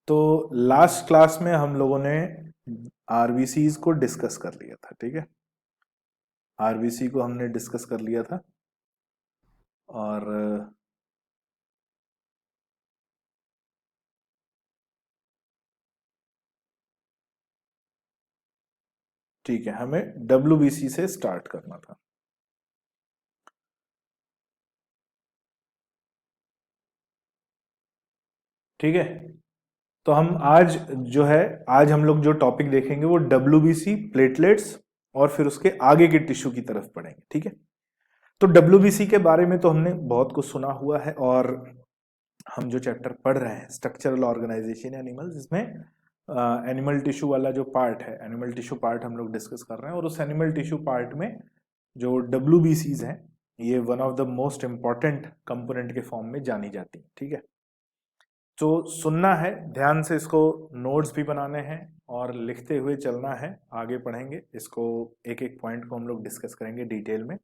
तो last class में हम लोगों ने आरबीसीज को डिस्कस कर लिया था, ठीक है। आरबीसी को हमने डिस्कस कर लिया था और ठीक है, हमें डब्ल्यूबीसी से स्टार्ट करना था। ठीक है, तो हम आज आज हम लोग जो टॉपिक देखेंगे वो डब्ल्यूबीसी, प्लेटलेट्स और फिर उसके आगे के टिश्यू की तरफ पढ़ेंगे, ठीक है। तो डब्ल्यूबीसी के बारे में तो हमने बहुत कुछ सुना हुआ है और हम जो चैप्टर पढ़ रहे हैं स्ट्रक्चरल ऑर्गेनाइजेशन एनिमल्स, इसमें एनिमल टिश्यू वाला जो पार्ट है, एनिमल टिश्यू पार्ट हम लोग डिस्कस कर रहे हैं और उस एनिमल टिश्यू पार्ट में जो डब्ल्यूबीसीज हैं ये one of the most important component के फॉर्म में जानी जाती है, ठीक है। तो सुनना है ध्यान से, इसको नोट्स भी बनाने हैं और लिखते हुए चलना है, आगे पढ़ेंगे इसको, एक एक पॉइंट को हम लोग डिस्कस करेंगे डिटेल में।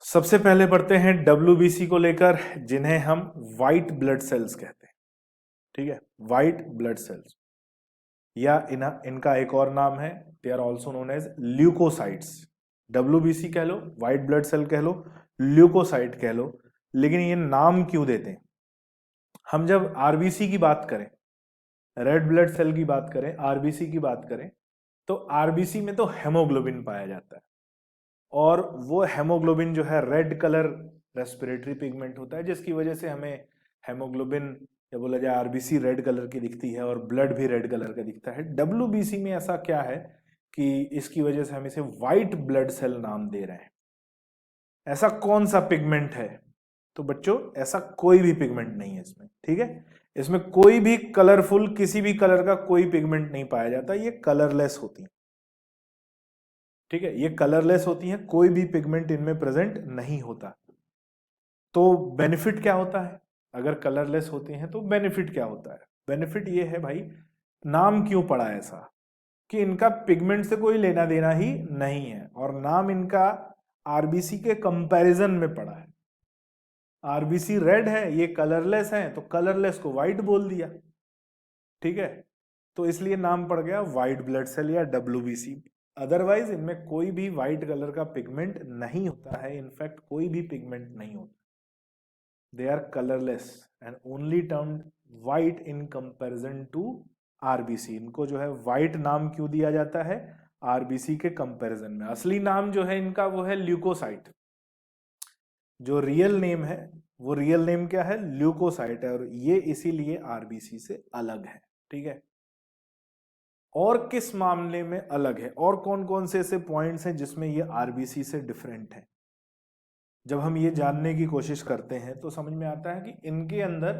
सबसे पहले पढ़ते हैं डब्ल्यूबीसी को लेकर, जिन्हें हम व्हाइट ब्लड सेल्स कहते हैं, ठीक है। व्हाइट ब्लड सेल्स या इनका एक और नाम है, they are also known as leukocytes. WBC कह लो, व्हाइट ब्लड सेल कह लो, ल्यूकोसाइट कह लो, लेकिन ये नाम क्यों देते हैं? हम जब आरबीसी की बात करें, रेड ब्लड सेल की बात करें, आरबीसी की बात करें, तो आरबीसी में तो हेमोग्लोबिन पाया जाता है और वो हेमोग्लोबिन जो है रेड कलर रेस्पिरेटरी पिगमेंट होता है, जिसकी वजह से हमें हेमोग्लोबिन या बोला जाए आरबीसी रेड कलर की दिखती है और ब्लड भी रेड कलर का दिखता है। डब्ल्यूबीसी में ऐसा क्या है कि इसकी वजह से हम इसे व्हाइट ब्लड सेल नाम दे रहे हैं। ऐसा कौन सा पिगमेंट है? तो बच्चों ऐसा कोई भी पिगमेंट नहीं है इसमें, ठीक है। इसमें कोई भी कलरफुल, किसी भी कलर का कोई पिगमेंट नहीं पाया जाता, ये कलरलेस होती है, ठीक है। ये कलरलेस होती हैं, कोई भी पिगमेंट इनमें प्रेजेंट नहीं होता। तो बेनिफिट क्या होता है अगर कलरलेस होते हैं? तो बेनिफिट क्या होता है? बेनिफिट ये है भाई, नाम क्यों पड़ा ऐसा कि इनका पिगमेंट से कोई लेना देना ही नहीं है और नाम इनका आरबीसी के कंपैरिजन में पड़ा है। आरबीसी रेड है, ये कलरलेस है, तो कलरलेस को व्हाइट बोल दिया, ठीक है। तो इसलिए नाम पड़ गया व्हाइट ब्लड सेल या डब्ल्यूबीसी। अदरवाइज इनमें कोई भी व्हाइट कलर का पिगमेंट नहीं होता है, इनफैक्ट कोई भी पिगमेंट नहीं होता। They are colourless and only termed white in comparison to RBC. इनको जो है व्हाइट नाम क्यों दिया जाता है? आरबीसी के कंपैरिजन में। असली नाम जो है इनका वो है ल्यूकोसाइट। जो रियल नेम है, वो रियल नेम क्या है? ल्यूकोसाइट है, और ये इसीलिए आरबीसी से अलग है, ठीक है। और किस मामले में अलग है, और कौन कौन से ऐसे पॉइंट्स हैं जिसमें ये आरबीसी से डिफरेंट है? जब हम ये जानने की कोशिश करते हैं तो समझ में आता है कि इनके अंदर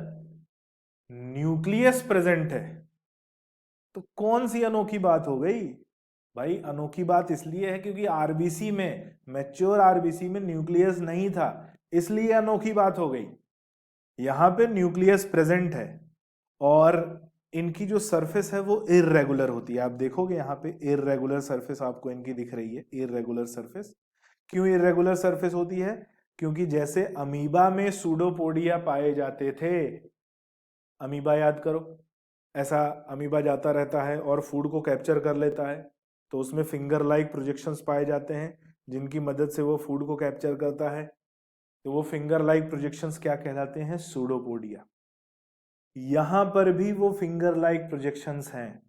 न्यूक्लियस प्रेजेंट है। तो कौन सी अनोखी बात हो गई भाई? अनोखी बात इसलिए है क्योंकि आरबीसी में, मैच्योर आरबीसी में न्यूक्लियस नहीं था, इसलिए अनोखी बात हो गई। यहां पे न्यूक्लियस प्रेजेंट है और इनकी जो सरफेस है वो इररेगुलर होती है। आप देखोगे यहाँ पे इररेगुलर सरफेस आपको इनकी दिख रही है, इररेगुलर सरफेस। क्यों इररेगुलर सरफेस होती है? क्योंकि जैसे अमीबा में सूडोपोडिया पाए जाते थे, अमीबा याद करो, ऐसा अमीबा जाता रहता है और फूड को कैप्चर कर लेता है, तो उसमें फिंगर लाइक प्रोजेक्शंस पाए जाते हैं जिनकी मदद से वो फूड को कैप्चर करता है। तो वो फिंगर लाइक प्रोजेक्शंस क्या कहलाते हैं? सूडोपोडिया। यहां पर भी वो फिंगर लाइक प्रोजेक्शंस हैं,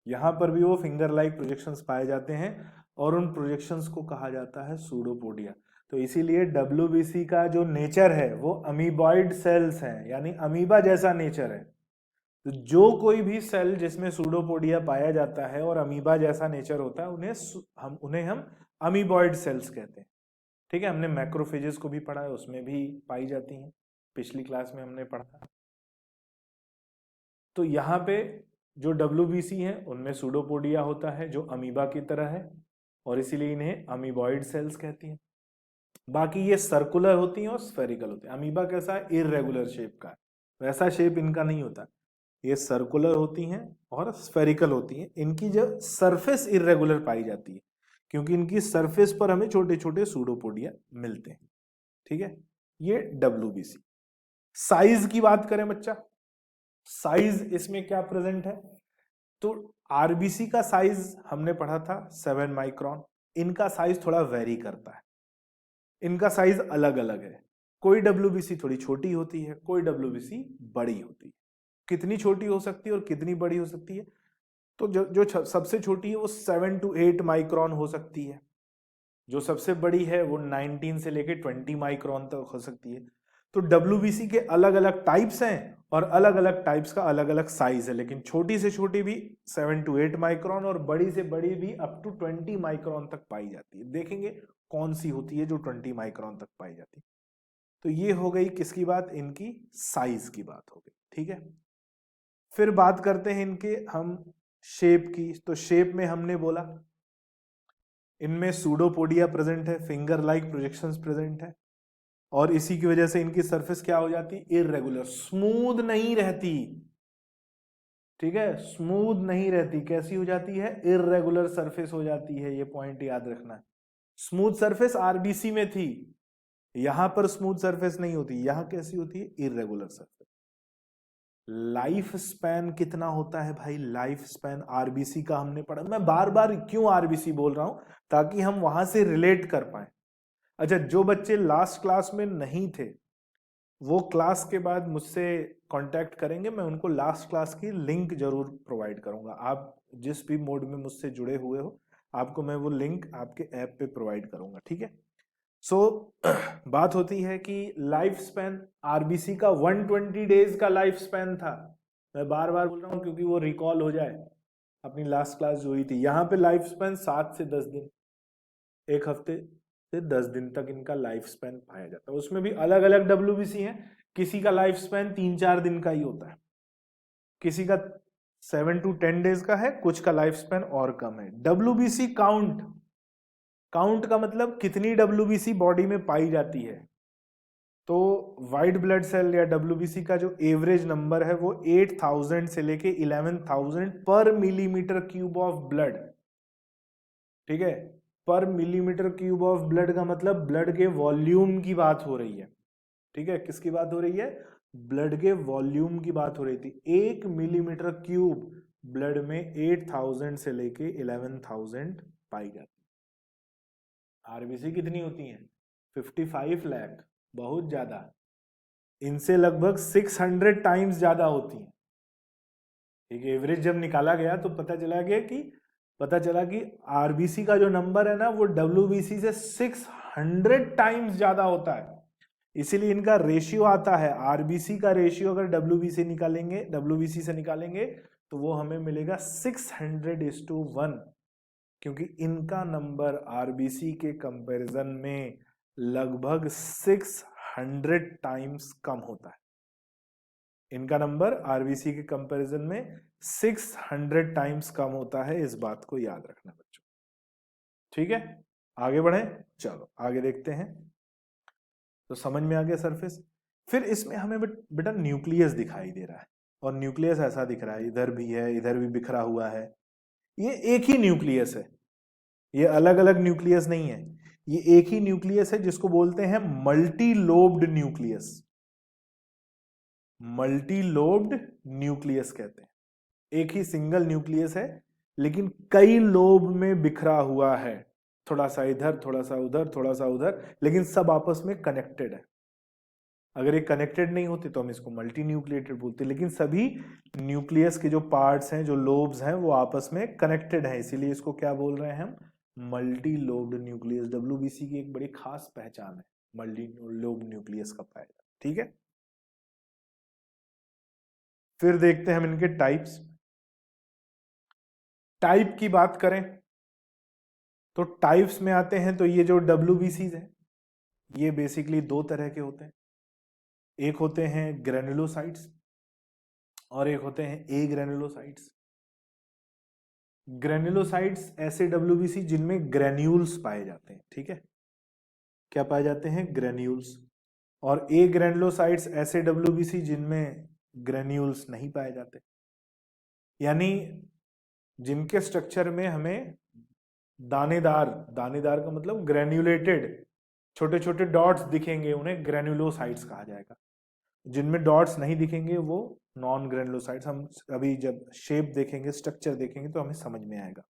यहां पर भी वो फिंगर लाइक प्रोजेक्शंस पाए जाते हैं और उन प्रोजेक्शंस को कहा जाता है सूडोपोडिया। तो इसीलिए डब्ल्यूबीसी का जो नेचर है वो अमीबॉइड सेल्स हैं, यानी अमीबा जैसा नेचर है। तो जो कोई भी सेल जिसमें सूडोपोडिया पाया जाता है और अमीबा जैसा नेचर होता है, उन्हें हम अमीबॉइड सेल्स कहते हैं, ठीक है। हमने मैक्रोफेजेस को भी पढ़ा है, उसमें भी पाई जाती हैं, पिछली क्लास में हमने पढ़ा। तो यहाँ पे जो डब्ल्यूबीसी है उनमें सूडोपोडिया होता है जो अमीबा की तरह है और इसीलिए इन्हें अमीबॉइड सेल्स कहती हैं। बाकी ये सर्कुलर होती हैं और स्फेरिकल होती हैं। अमीबा कैसा है? इररेगुलर शेप का है, वैसा शेप इनका नहीं होता। ये सर्कुलर होती हैं और स्फेरिकल होती हैं। इनकी जो सरफेस इररेगुलर पाई जाती है क्योंकि इनकी सरफेस पर हमें छोटे छोटे सूडोपोडिया मिलते हैं, ठीक है। ये डब्ल्यूबीसी। साइज की बात करें बच्चा, साइज इसमें क्या प्रेजेंट है? तो आरबीसी का साइज हमने पढ़ा था 7 माइक्रोन। इनका साइज थोड़ा वेरी करता है, इनका साइज अलग अलग है। कोई डब्ल्यूबीसी थोड़ी छोटी होती है, कोई डब्ल्यूबीसी बड़ी होती है। कितनी छोटी हो सकती है और कितनी बड़ी हो सकती है? तो जो सबसे छोटी है वो 7 to 8 माइक्रोन हो सकती है। जो सबसे बड़ी है वो 19 से लेके 20 माइक्रोन तक हो सकती है। तो डब्ल्यूबीसी के अलग अलग टाइप्स हैं और अलग अलग टाइप्स का अलग अलग साइज है, लेकिन छोटी से छोटी भी 7 to 8 माइक्रोन और बड़ी से बड़ी भी अप टू 20 माइक्रोन तक पाई जाती है। देखेंगे कौन सी होती है जो 20 माइक्रोन तक पाई जाती है। तो ये हो गई किसकी बात? इनकी साइज की बात हो गई, ठीक है। फिर बात करते हैं इनके हम शेप की। तो शेप में हमने बोला इनमें सूडोपोडिया प्रेजेंट है, फिंगर लाइक प्रोजेक्शंस प्रेजेंट है, और इसी की वजह से इनकी सरफेस क्या हो जाती है? इररेगुलर, स्मूथ नहीं रहती, ठीक है, स्मूथ नहीं रहती। कैसी हो जाती है? इररेगुलर सरफेस हो जाती है। ये पॉइंट याद रखना है। स्मूथ सरफेस आरबीसी में थी, यहां पर स्मूथ सरफेस नहीं होती। यहां कैसी होती है? Irregular surface. लाइफ स्पैन कितना होता है भाई? लाइफ स्पैन आरबीसी का हमने पढ़ा। मैं बार बार क्यों आरबीसी बोल रहा हूं? ताकि हम वहां से रिलेट कर पाए। अच्छा, जो बच्चे लास्ट क्लास में नहीं थे वो क्लास के बाद मुझसे कांटेक्ट करेंगे, मैं उनको लास्ट क्लास की लिंक जरूर प्रोवाइड करूंगा। आप जिस भी मोड में मुझसे जुड़े हुए हो, आपको मैं वो लिंक आपके ऐप पे प्रोवाइड करूंगा, ठीक है। सो बात होती है कि लाइफ स्पैन आरबीसी का 120 डेज का लाइफ स्पैन था। मैं बार बार बोल रहा हूं क्योंकि वो रिकॉल हो जाए अपनी लास्ट क्लास जो हुई थी। यहां पे लाइफ स्पैन 7 से 10 दिन, एक हफ्ते से 10 दिन तक इनका लाइफ स्पैन पाया जाता है। उसमें भी अलग अलग डब्ल्यूबीसी हैं। किसी का लाइफ स्पैन 3-4 दिन का ही होता है, किसी का 7 to 10 डेज का है, कुछ का लाइफ स्पैन और कम है। डब्ल्यूबीसी काउंट, काउंट का मतलब कितनी डब्ल्यूबीसी बॉडी में पाई जाती है। तो व्हाइट ब्लड सेल या डब्ल्यूबीसी का जो एवरेज नंबर है वो 8000 से लेके 11000 पर मिलीमीटर क्यूब ऑफ ब्लड, ठीक है। पर मिलीमीटर क्यूब ऑफ ब्लड का मतलब ब्लड के वॉल्यूम की बात हो रही है, ठीक है। किसकी बात हो रही है? ब्लड के वॉल्यूम की बात हो रही थी। 1 मिलीमीटर क्यूब ब्लड में 8000 से लेके 11000 पाई जाती है। आरबीसी कितनी होती है? 55 लाख, बहुत ज्यादा। इनसे लगभग 600 टाइम्स ज्यादा होती है। एक एवरेज जब निकाला गया तो पता चला कि आरबीसी का जो नंबर है ना वो डब्ल्यूबीसी से 600 टाइम्स ज्यादा होता है। इसीलिए इनका रेशियो आता है, आरबीसी का रेशियो अगर डब्ल्यूबीसी से निकालेंगे तो वो हमें मिलेगा 600:1, क्योंकि इनका नंबर आरबीसी के कंपैरिजन में लगभग 600 टाइम्स कम होता है। इनका नंबर आरबीसी के कंपैरिजन में 600 टाइम्स कम होता है। इस बात को याद रखना बच्चों, ठीक है। आगे बढ़े, चलो आगे देखते हैं। तो समझ में आ गया सरफेस। फिर इसमें हमें बेटा न्यूक्लियस दिखाई दे रहा है, और न्यूक्लियस ऐसा दिख रहा है, इधर भी है इधर भी बिखरा हुआ है। ये एक ही न्यूक्लियस है, ये अलग अलग न्यूक्लियस नहीं है, ये एक ही न्यूक्लियस है जिसको बोलते हैं multi lobed nucleus. Multi lobed nucleus कहते हैं। एक ही सिंगल न्यूक्लियस है लेकिन कई लोब में बिखरा हुआ है, थोड़ा सा इधर थोड़ा सा उधर थोड़ा सा उधर, लेकिन सब आपस में कनेक्टेड है। अगर ये कनेक्टेड नहीं होते तो हम इसको मल्टी न्यूक्लिएटेड बोलते, लेकिन सभी न्यूक्लियस के जो पार्ट्स हैं, जो लोब्स हैं, वो आपस में कनेक्टेड हैं, इसीलिए इसको क्या बोल रहे हैं हम? Multi lobed nucleus. डब्ल्यूबीसी की एक बड़ी खास पहचान है मल्टी लोब्ड न्यूक्लियस का पाया, ठीक है। फिर देखते हैं हम इनके टाइप्स। टाइप की बात करें तो टाइप्स में आते हैं तो ये जो डब्ल्यूबीसीज हैं ये बेसिकली दो तरह के होते हैं। एक होते हैं ग्रेनुलोसाइट्स और एक होते हैं ए ग्रेनुलोसाइट्स। ग्रेनुलोसाइट्स ऐसे डब्ल्यूबीसी जिनमें ग्रेन्यूल्स पाए जाते हैं, ठीक है। क्या पाए जाते हैं? ग्रेन्यूल्स। और ए ग्रेनुलोसाइट्स ऐसे डब्ल्यूबीसी जिनमें ग्रेन्यूल्स नहीं पाए जाते, यानी जिनके स्ट्रक्चर में हमें दानेदार, दानेदार का मतलब ग्रेन्युलेटेड छोटे छोटे डॉट्स दिखेंगे, उन्हें ग्रेनुलोसाइट्स कहा जाएगा। जिनमें डॉट्स नहीं दिखेंगे वो नॉन ग्रेनुलोसाइट्स हम अभी जब शेप देखेंगे, स्ट्रक्चर देखेंगे तो हमें समझ में आएगा।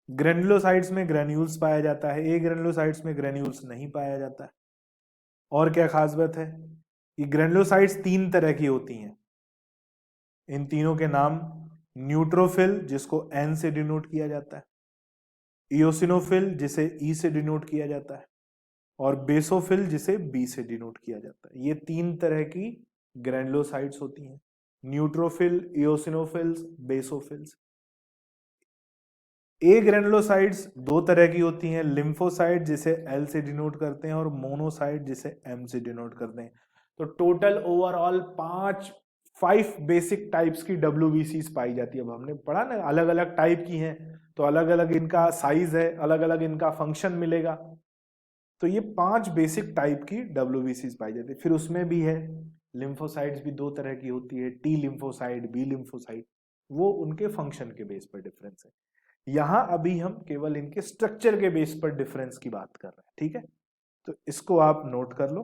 ग्रेनुलोसाइट्स में ग्रेन्यूल्स पाया जाता है, ए ग्रेनुलोसाइट्स में ग्रेन्यूल्स नहीं पाया जाता है। और क्या खास बात है, ये ग्रेनुलोसाइट्स 3 तरह की होती हैं। इन तीनों के नाम, न्यूट्रोफिल जिसको एन से डिनोट किया जाता है, इयोसिनोफिल जिसे ई से डिनोट किया जाता है, और बेसोफिल जिसे बी से डिनोट किया जाता है। ये 3 तरह की ग्रेनुलोसाइट्स होती हैं, न्यूट्रोफिल, इयोसिनोफिल्स, बेसोफिल्स। ए ग्रेनुलोसाइट्स 2 तरह की होती हैं, लिम्फोसाइट जिसे एल से डिनोट करते हैं और मोनोसाइट जिसे एम से डिनोट करते हैं। तो टोटल ओवरऑल 5 बेसिक टाइप्स की WBCs पाई जाती है। अब हमने पढ़ा ना अलग अलग टाइप की हैं, तो अलग अलग इनका साइज है, अलग अलग इनका फंक्शन मिलेगा। तो ये 5 बेसिक टाइप की WBCs पाई जाती है। फिर उसमें भी है लिम्फोसाइट्स भी 2 तरह की होती है, टी लिम्फोसाइट, बी लिम्फोसाइट, वो उनके फंक्शन के बेस पर डिफरेंस है। यहां अभी हम केवल इनके स्ट्रक्चर के बेस पर डिफरेंस की बात कर रहे हैं, ठीक है। तो इसको आप नोट कर लो,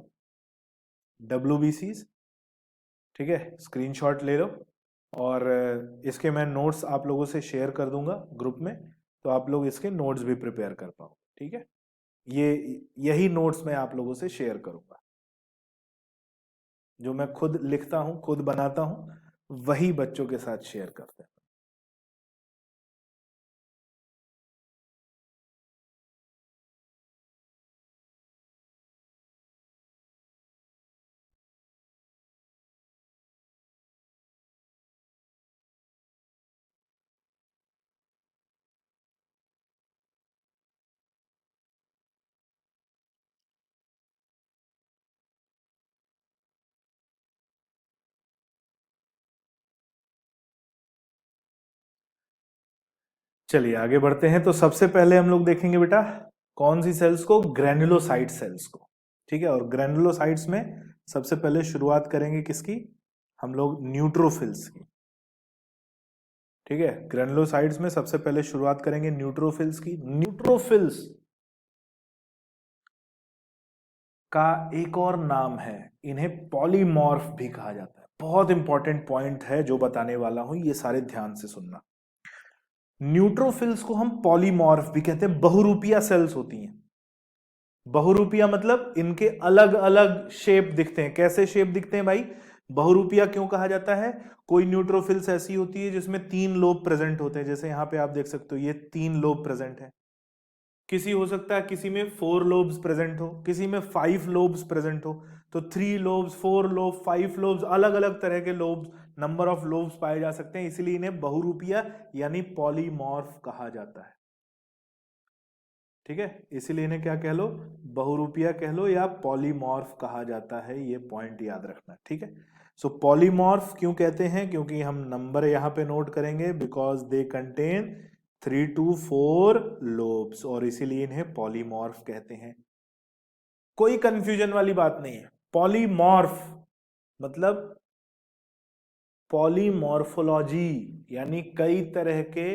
WBCs, ठीक है, स्क्रीनशॉट ले लो। और इसके मैं नोट्स आप लोगों से शेयर कर दूंगा ग्रुप में, तो आप लोग इसके नोट्स भी प्रिपेयर कर पाओ, ठीक है। ये यही नोट्स मैं आप लोगों से शेयर करूंगा, जो मैं खुद लिखता हूं, खुद बनाता हूं, वही बच्चों के साथ शेयर करते हैं। चलिए आगे बढ़ते हैं। तो सबसे पहले हम लोग देखेंगे बेटा कौन सी सेल्स को, ग्रेनुलोसाइट सेल्स को, ठीक है। और ग्रेनुलोसाइट्स में सबसे पहले शुरुआत करेंगे किसकी, हम लोग न्यूट्रोफिल्स की, ठीक है। ग्रेनुलोसाइट्स में सबसे पहले शुरुआत करेंगे न्यूट्रोफिल्स की। न्यूट्रोफिल्स का एक और नाम है, इन्हें पॉलीमॉर्फ भी कहा जाता है। बहुत इंपॉर्टेंट पॉइंट है जो बताने वाला हूं, ये सारे ध्यान से सुनना। न्यूट्रोफिल्स को हम पॉलीमॉर्फ भी कहते हैं, बहुरूपिया सेल्स होती हैं। बहुरूपिया मतलब इनके अलग अलग शेप दिखते हैं। कैसे शेप दिखते हैं भाई, बहुरूपिया क्यों कहा जाता है, कोई न्यूट्रोफिल्स ऐसी होती है जिसमें 3 लोब प्रेजेंट होते हैं, जैसे यहां पे आप देख सकते हो ये 3 लोब प्रेजेंट है। किसी हो सकता है किसी में 4 लोब्स प्रेजेंट हो, किसी में 5 लोब्स प्रेजेंट हो। तो 3 लोब्स, 4 लोब, 5 लोब्स, अलग अलग तरह के लोब्स, नंबर ऑफ लोब्स पाए जा सकते हैं, इसीलिए इन्हें बहुरूपिया यानी पॉलीमॉर्फ कहा जाता है, ठीक है। इसीलिए इन्हें क्या कह लो, बहुरूपिया कह लो या पॉलीमॉर्फ कहा जाता है, ये पॉइंट याद रखना, ठीक है। सो पॉलीमॉर्फ क्यों कहते हैं, क्योंकि हम नंबर यहां पे नोट करेंगे, because they contain 3 to 4 lobes, और इसीलिए इन्हें पॉलीमॉर्फ कहते हैं। कोई कंफ्यूजन वाली बात नहीं है। पॉलीमॉर्फ मतलब पॉलीमॉर्फोलॉजी यानी कई तरह के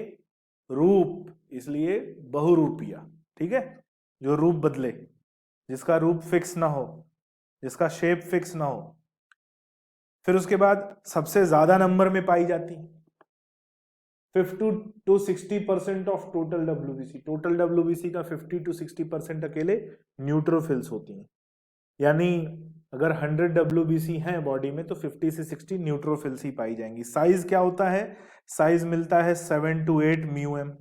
रूप, इसलिए बहुरूपिया, ठीक है। जो रूप बदले, जिसका रूप फिक्स ना हो, जिसका शेप फिक्स ना हो। फिर उसके बाद सबसे ज्यादा नंबर में पाई जाती 50 to 60% of total WBC। Total WBC का 50 to 60% अकेले न्यूट्रोफिल्स होती हैं। यानी अगर 100 WBC हैं बॉडी में तो 50 से 60 न्यूट्रोफिल्स ही पाई जाएंगी। साइज क्या होता है, साइज मिलता है 7 to 8 म्यूएम,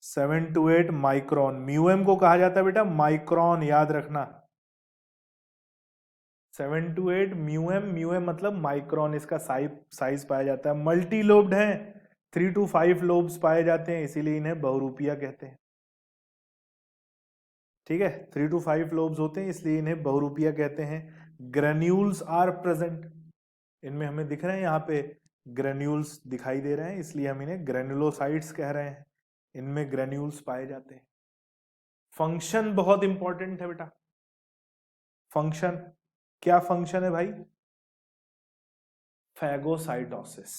7 to 8 माइक्रोन। म्यूएम को कहा जाता है बेटा माइक्रोन, याद रखना। 7 to 8 म्यूएम, म्यूएम मतलब माइक्रोन, इसका साइज पाया जाता है। मल्टी लोब्ड है, 3 to 5 लोब्स पाए जाते हैं, इसीलिए इन्हें बहुरूपिया कहते हैं, ठीक है। 3 to 5 लोब्स होते हैं, इसलिए इन्हें बहुरूपिया कहते हैं। ग्रेन्यूल्स आर प्रेजेंट, इनमें हमें दिख रहे हैं, यहाँ पे ग्रेन्यूल्स दिखाई दे रहे हैं, इसलिए हम इन्हें ग्रेनुलोसाइट्स कह रहे हैं। इनमें ग्रेन्यूल्स पाए जाते हैं। फंक्शन बहुत इंपॉर्टेंट है बेटा। फंक्शन क्या फंक्शन है भाई, फैगोसाइटोसिस।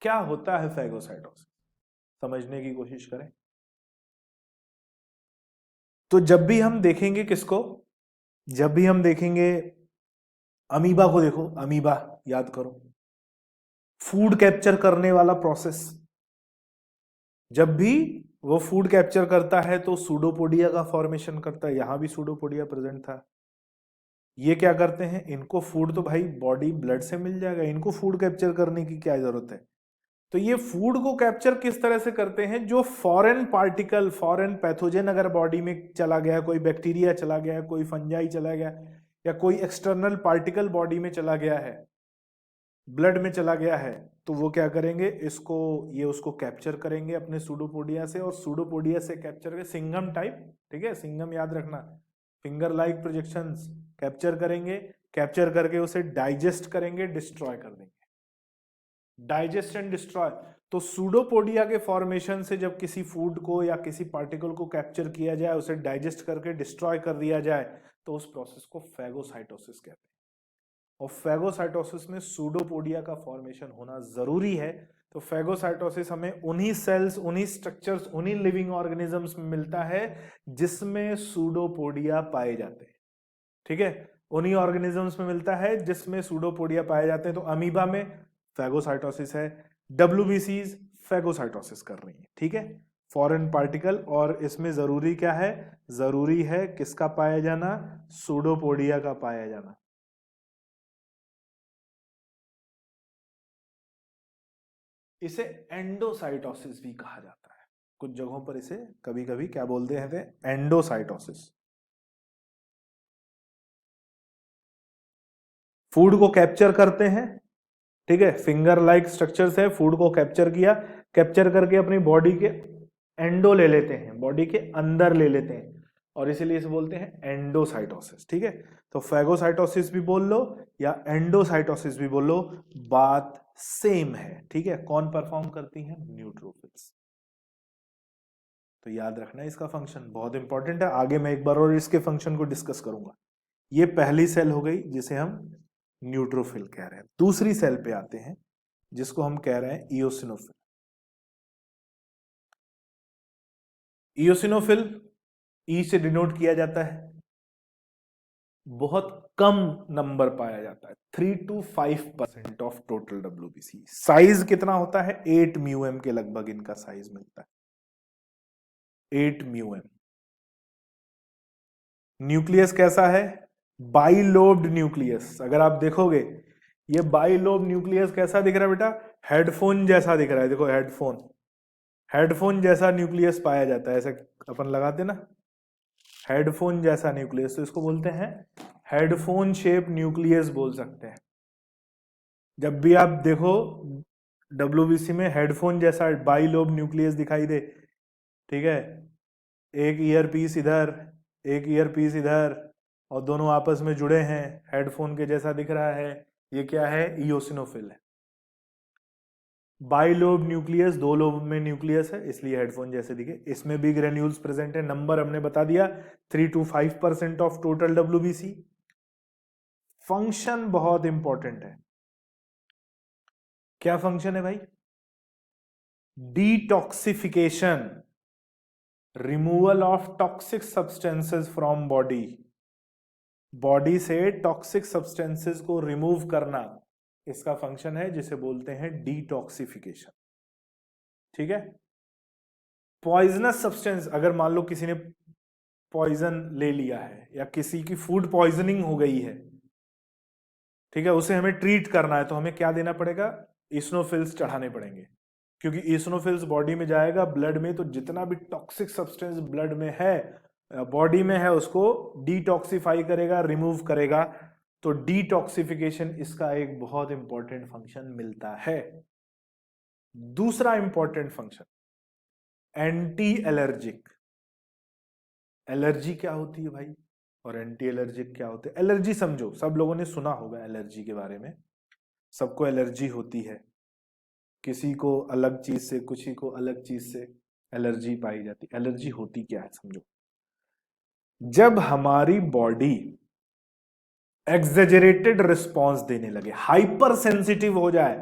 क्या होता है फैगोसाइटोसिस, समझने की कोशिश करें। तो जब भी हम देखेंगे किसको, जब भी हम देखेंगे अमीबा को देखो, अमीबा याद करो, फूड कैप्चर करने वाला प्रोसेस। जब भी वो फूड कैप्चर करता है तो सूडोपोडिया का फॉर्मेशन करता है, यहां भी सूडोपोडिया प्रेजेंट था। ये क्या करते हैं, इनको फूड तो भाई बॉडी ब्लड से मिल जाएगा, इनको फूड कैप्चर करने की क्या जरूरत है। तो ये फूड को कैप्चर किस तरह से करते हैं, जो फॉरेन पार्टिकल, फॉरेन पैथोजन अगर बॉडी में चला गया, कोई बैक्टीरिया चला गया, कोई फंजाई चला गया, या कोई एक्सटर्नल पार्टिकल बॉडी में चला गया है, ब्लड में चला गया है, तो वो क्या करेंगे, इसको ये उसको कैप्चर करेंगे अपने सूडोपोडिया से, और सूडोपोडिया से कैप्चर करके सिंगम टाइप, ठीक है, सिंगम याद रखना, फिंगर लाइक प्रोजेक्शंस कैप्चर करेंगे, कैप्चर करके उसे डाइजेस्ट करेंगे, डिस्ट्रॉय कर देंगे। Digest and destroy. तो सूडोपोडिया के फॉर्मेशन से जब किसी फूड को या किसी पार्टिकल को कैप्चर किया जाए, उसे डाइजेस्ट करके डिस्ट्रॉय कर दिया जाए, तो उस प्रोसेस को फैगोसाइटोसिस कहते हैं। और फैगोसाइटोसिस में सूडोपोडिया का फॉर्मेशन होना जरूरी है। तो फैगोसाइटोसिस हमें उन्हीं सेल्स, उन्हीं स्ट्रक्चर्स, उन्हीं लिविंग ऑर्गेनिजम्स में मिलता है जिसमें सूडोपोडिया पाए जाते हैं, ठीक है, उन्हीं ऑर्गेनिजम्स में मिलता है जिसमें सूडोपोडिया पाए जाते हैं। तो अमीबा में फैगोसाइटोसिस है, डब्ल्यूबीसीज फैगोसाइटोसिस कर रही है, ठीक है, फॉरेन पार्टिकल। और इसमें जरूरी क्या है, जरूरी है किसका पाया जाना, सूडोपोडिया का पाया जाना। इसे एंडोसाइटोसिस भी कहा जाता है, कुछ जगहों पर इसे कभी कभी क्या बोलते हैं, एंडोसाइटोसिस। फूड को कैप्चर करते हैं, ठीक है, फिंगर लाइक स्ट्रक्चर से फूड को कैप्चर किया, कैप्चर करके अपनी बॉडी के एंडो ले लेते हैं, बॉडी के अंदर ले लेते हैं, और इसीलिए इसे बोलते हैं एंडोसाइटोसिस, ठीक है। तो फैगोसाइटोसिस भी बोल लो या एंडोसाइटोसिस भी बोल लो, बात सेम है, ठीक है। कौन परफॉर्म करती हैं, न्यूट्रोफिल्स। तो याद रखना इसका फंक्शन बहुत इंपॉर्टेंट है, आगे मैं एक बार और इसके फंक्शन को डिस्कस करूंगा। ये पहली सेल हो गई जिसे हम न्यूट्रोफिल कह रहे हैं। दूसरी सेल पे आते हैं जिसको हम कह रहे हैं इओसिनोफिल। इओसिनोफिल ई से डिनोट किया जाता है, बहुत कम नंबर पाया जाता है, 3 to 5% of total WBC. Size कितना होता है, 8 म्यूएम के लगभग इनका साइज मिलता है, 8 म्यूएम। न्यूक्लियस कैसा है, बाइलोब्ड न्यूक्लियस। अगर आप देखोगे ये बाइलोब न्यूक्लियस कैसा दिख रहा है बेटा, हेडफोन जैसा दिख रहा है, देखो हेडफोन, हेडफोन जैसा न्यूक्लियस पाया जाता है, ऐसे अपन लगाते ना, हेडफोन जैसा न्यूक्लियस, तो इसको बोलते हैं हेडफोन शेप न्यूक्लियस बोल सकते हैं। जब भी आप देखो डब्ल्यूबीसी में हेडफोन जैसा बाइलोब न्यूक्लियस दिखाई दे, ठीक है, एक ईयर पीस इधर, एक ईयर पीस इधर, और दोनों आपस में जुड़े हैं, हेडफोन के जैसा दिख रहा है, ये क्या है, इओसिनोफिल है। बाइलोब न्यूक्लियस, दो लोब में न्यूक्लियस है इसलिए हेडफोन जैसे दिखे। इसमें भी ग्रेन्यूल्स प्रेजेंट है, नंबर हमने बता दिया 3 to 5% of total WBC. Function बहुत इंपॉर्टेंट है, क्या फंक्शन है भाई, detoxification, removal of toxic substances from body, body से टॉक्सिक सब्सटेंसेस को रिमूव करना, इसका फंक्शन है जिसे बोलते हैं डिटॉक्सिफिकेशन, ठीक है। पॉइजनस सब्सटेंस, अगर मान लो किसी ने पॉइजन ले लिया है या किसी की फूड पॉइजनिंग हो गई है, ठीक है, उसे हमें ट्रीट करना है, तो हमें क्या देना पड़ेगा, इस्नोफिल्स चढ़ाने पड़ेंगे, क्योंकि इस्नोफिल्स बॉडी में जाएगा, ब्लड में, तो जितना भी टॉक्सिक सब्सटेंस ब्लड में है, बॉडी में है, उसको डिटॉक्सिफाई करेगा, रिमूव करेगा। तो डिटॉक्सिफिकेशन इसका एक बहुत इंपॉर्टेंट फंक्शन मिलता है। दूसरा important function anti allergic. Allergy क्या होती है भाई, और एंटी एलर्जिक क्या होते हैं। एलर्जी समझो, सब लोगों ने सुना होगा एलर्जी के बारे में, सबको एलर्जी होती है, किसी को अलग चीज से, किसी को अलग चीज से एलर्जी पाई जाती। एलर्जी होती क्या है समझो, जब हमारी बॉडी एग्जेजरेटेड रिस्पॉन्स देने लगे, हाइपर सेंसिटिव हो जाए,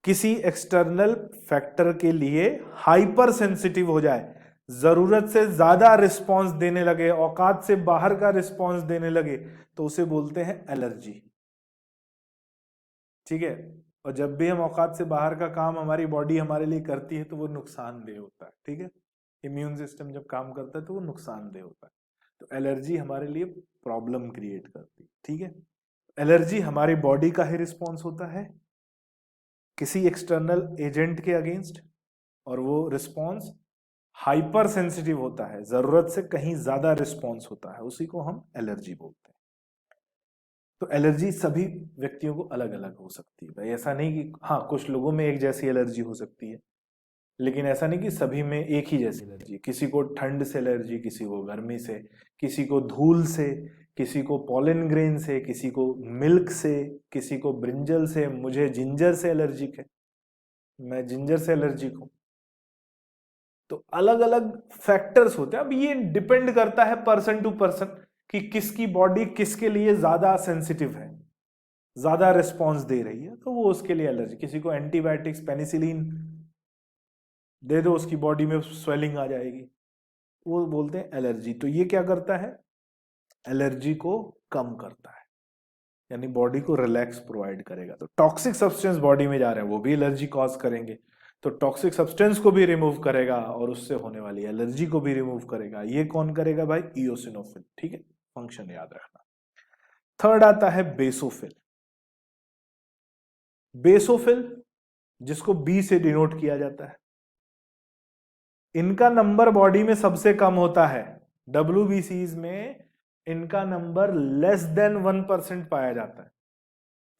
किसी एक्सटर्नल फैक्टर के लिए हाइपर सेंसिटिव हो जाए, जरूरत से ज्यादा रिस्पांस देने लगे, औकात से बाहर का रिस्पांस देने लगे, तो उसे बोलते हैं एलर्जी। ठीक है, और जब भी हम औकात से बाहर का काम हमारी बॉडी हमारे लिए करती है तो वो नुकसानदेह होता है। ठीक है, इम्यून सिस्टम जब काम करता है तो वो नुकसानदेह होता है। तो एलर्जी हमारे लिए प्रॉब्लम क्रिएट करती है। ठीक है, एलर्जी हमारी बॉडी का ही रिस्पॉन्स होता है किसी एक्सटर्नल एजेंट के अगेंस्ट, और वो रिस्पॉन्स हाइपर सेंसिटिव होता है, जरूरत से कहीं ज्यादा रिस्पॉन्स होता है, उसी को हम एलर्जी बोलते हैं। तो एलर्जी सभी व्यक्तियों को अलग अलग हो सकती है भाई, ऐसा नहीं कि हाँ कुछ लोगों में एक जैसी एलर्जी हो सकती है, लेकिन ऐसा नहीं कि सभी में एक ही जैसी एलर्जी। किसी को ठंड से एलर्जी, किसी को गर्मी से, किसी को धूल से, किसी को पॉलन ग्रेन से, किसी को मिल्क से, किसी को ब्रिंजल से। मुझे जिंजर से एलर्जिक है, मैं जिंजर से एलर्जिक हूं। तो अलग अलग फैक्टर्स होते हैं। अब ये डिपेंड करता है पर्सन टू पर्सन कि किसकी बॉडी किसके लिए ज्यादा सेंसिटिव है, ज्यादा रिस्पॉन्स दे रही है, तो वो उसके लिए एलर्जी। किसी को एंटीबायोटिक्स पेनिसिलिन दे दो, उसकी बॉडी में स्वेलिंग आ जाएगी, वो बोलते हैं एलर्जी। तो ये क्या करता है, एलर्जी को कम करता है, यानी बॉडी को रिलैक्स प्रोवाइड करेगा। तो टॉक्सिक सब्सटेंस बॉडी में जा रहे हैं वो भी एलर्जी कॉज करेंगे, तो टॉक्सिक सब्सटेंस को भी रिमूव करेगा और उससे होने वाली एलर्जी को भी रिमूव करेगा। ये कौन करेगा भाई, इओसिनोफिल। ठीक है, फंक्शन याद रखना। थर्ड आता है बेसोफिल। बेसोफिल जिसको बी से डिनोट किया जाता है, इनका नंबर बॉडी में सबसे कम होता है। WBCs में इनका नंबर लेस देन 1% पाया जाता है।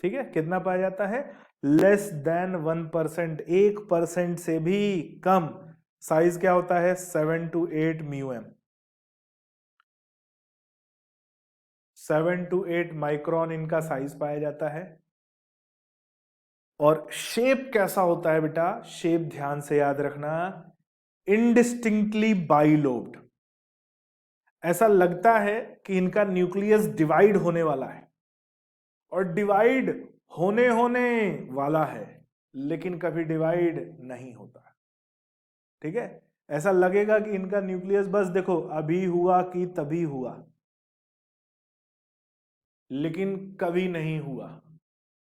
ठीक है, कितना पाया जाता है, लेस देन 1%, 1% से भी कम। साइज क्या होता है, 7 to 8 म्यूएम, 7 to 8 माइक्रोन इनका साइज पाया जाता है। और शेप कैसा होता है बेटा, शेप ध्यान से याद रखना, इनडिस्टिंक्टली बाइलोब्ड। ऐसा लगता है कि इनका न्यूक्लियस डिवाइड होने वाला है, और डिवाइड होने होने वाला है, लेकिन कभी डिवाइड नहीं होता। ठीक है, ऐसा लगेगा कि इनका न्यूक्लियस बस देखो अभी हुआ कि तभी हुआ, लेकिन कभी नहीं हुआ।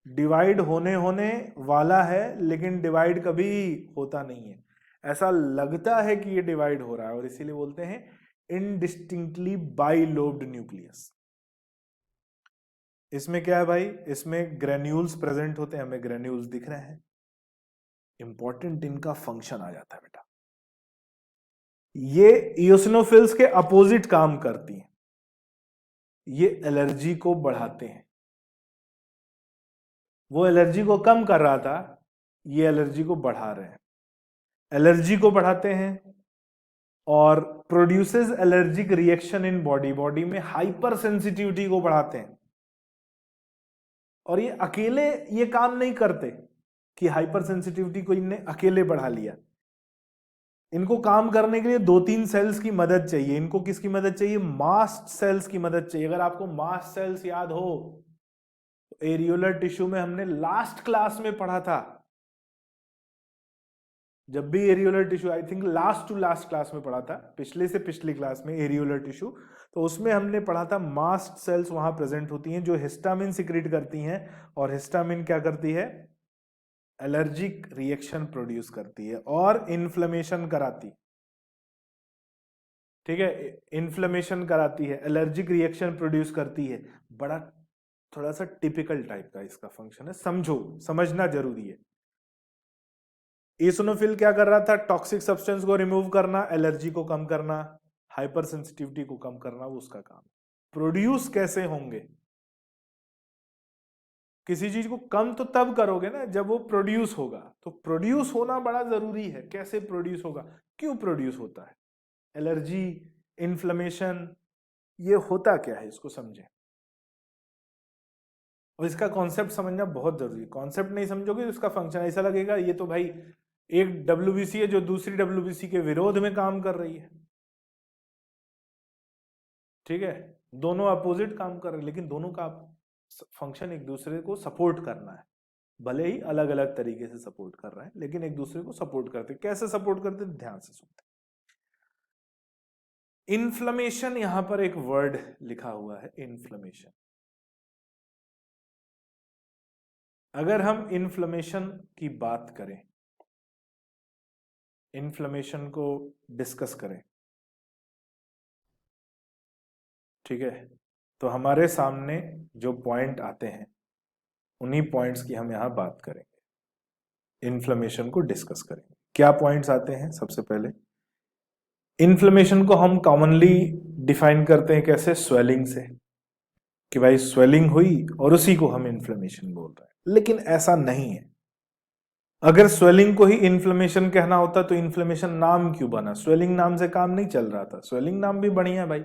डिवाइड होने होने वाला है, लेकिन डिवाइड कभी होता नहीं है। ऐसा लगता है कि ये डिवाइड हो रहा है, और इसीलिए बोलते हैं इनडिस्टिंक्टली बाइलोब्ड न्यूक्लियस। इसमें क्या है भाई, इसमें ग्रेन्यूल्स प्रेजेंट होते हैं, हमें ग्रेन्यूल्स दिख रहे हैं। इंपॉर्टेंट इनका फंक्शन आ जाता है बेटा, ये इओसिनोफिल्स के अपोजिट काम करती हैं। ये एलर्जी को बढ़ाते हैं, वो एलर्जी को कम कर रहा था, ये एलर्जी को बढ़ा रहे हैं। एलर्जी को बढ़ाते हैं और produces allergic reaction in body, body में हाइपर सेंसिटिविटी को बढ़ाते हैं। और ये अकेले ये काम नहीं करते कि हाइपर सेंसिटिविटी को इनने अकेले बढ़ा लिया। इनको काम करने के लिए 2-3 सेल्स की मदद चाहिए। इनको किसकी मदद चाहिए, मास्ट सेल्स की मदद चाहिए। अगर आपको मास्ट सेल्स याद हो तो एरियोलर टिश्यू में हमने लास्ट क्लास में पढ़ा था, जब भी areolar tissue, I think last to last class में पढ़ा था, पिछले से पिछली क्लास में एरियोलर टिश्यू, तो उसमें हमने पढ़ा था मास्ट सेल्स वहां प्रेजेंट होती हैं जो हिस्टामिन सिक्रीट करती हैं, और हिस्टामिन क्या करती है, एलर्जिक रिएक्शन प्रोड्यूस करती है और इन्फ्लेमेशन कराती। ठीक है, इन्फ्लेमेशन कराती है, एलर्जिक रिएक्शन प्रोड्यूस करती है। बड़ा थोड़ा सा टिपिकल टाइप का इसका फंक्शन है, समझो, समझना जरूरी है। इओसिनोफिल क्या कर रहा था, टॉक्सिक सब्सटेंस को रिमूव करना, एलर्जी को कम करना, हाइपर सेंसिटिविटी को कम करना, वो उसका काम। प्रोड्यूस कैसे होंगे, किसी चीज को कम तो तब करोगे ना जब वो प्रोड्यूस होगा। तो प्रोड्यूस होना बड़ा जरूरी है। कैसे प्रोड्यूस होगा, क्यों प्रोड्यूस होता है, एलर्जी, इन्फ्लेमेशन, ये होता क्या है, इसको समझें। और इसका कॉन्सेप्ट समझना बहुत जरूरी है। कॉन्सेप्ट नहीं समझोगे तो इसका फंक्शन ऐसा लगेगा ये तो भाई एक WBC है जो दूसरी WBC के विरोध में काम कर रही है। ठीक है, दोनों अपोजिट काम कर रहे हैं, लेकिन दोनों का फंक्शन एक दूसरे को सपोर्ट करना है। भले ही अलग अलग तरीके से सपोर्ट कर रहे हैं, लेकिन एक दूसरे को सपोर्ट करते। कैसे सपोर्ट करते, ध्यान से सुनते। इन्फ्लेमेशन, यहां पर एक वर्ड लिखा हुआ है, इन्फ्लेमेशन। अगर हम इन्फ्लेमेशन की बात करें, इन्फ्लेमेशन को डिस्कस करें, ठीक है, तो हमारे सामने जो पॉइंट आते हैं उन्हीं पॉइंट्स की हम यहां बात करेंगे, इन्फ्लेमेशन को डिस्कस करेंगे। क्या पॉइंट्स आते हैं? सबसे पहले इन्फ्लेमेशन को हम कॉमनली डिफाइन करते हैं कैसे? स्वेलिंग से, कि भाई स्वेलिंग हुई और उसी को हम इन्फ्लेमेशन बोल रहे हैं, लेकिन ऐसा नहीं है। अगर स्वेलिंग को ही इन्फ्लेमेशन कहना होता तो इन्फ्लेमेशन नाम क्यों बना? स्वेलिंग नाम से काम नहीं चल रहा था। स्वेलिंग नाम भी बढ़िया है भाई,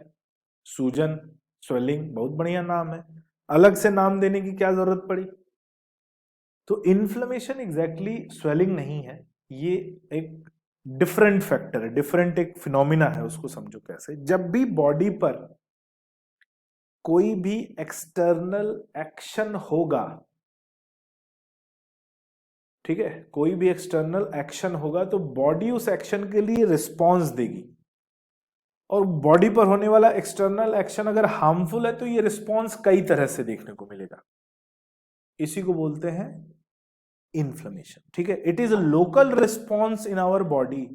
सूजन, स्वेलिंग बहुत बढ़िया नाम है, अलग से नाम देने की क्या जरूरत पड़ी? तो इन्फ्लेमेशन एग्जैक्टली स्वेलिंग नहीं है, ये एक डिफरेंट फैक्टर है, डिफरेंट एक फिनोमिना है। उसको समझो कैसे, जब भी बॉडी पर कोई भी एक्सटर्नल एक्शन होगा, ठीक है, कोई भी एक्सटर्नल एक्शन होगा तो बॉडी उस एक्शन के लिए रिस्पॉन्स देगी, और बॉडी पर होने वाला एक्सटर्नल एक्शन अगर हार्मफुल है तो ये रिस्पॉन्स कई तरह से देखने को मिलेगा। इसी को बोलते हैं इन्फ्लेमेशन, ठीक है। It is a local response in our body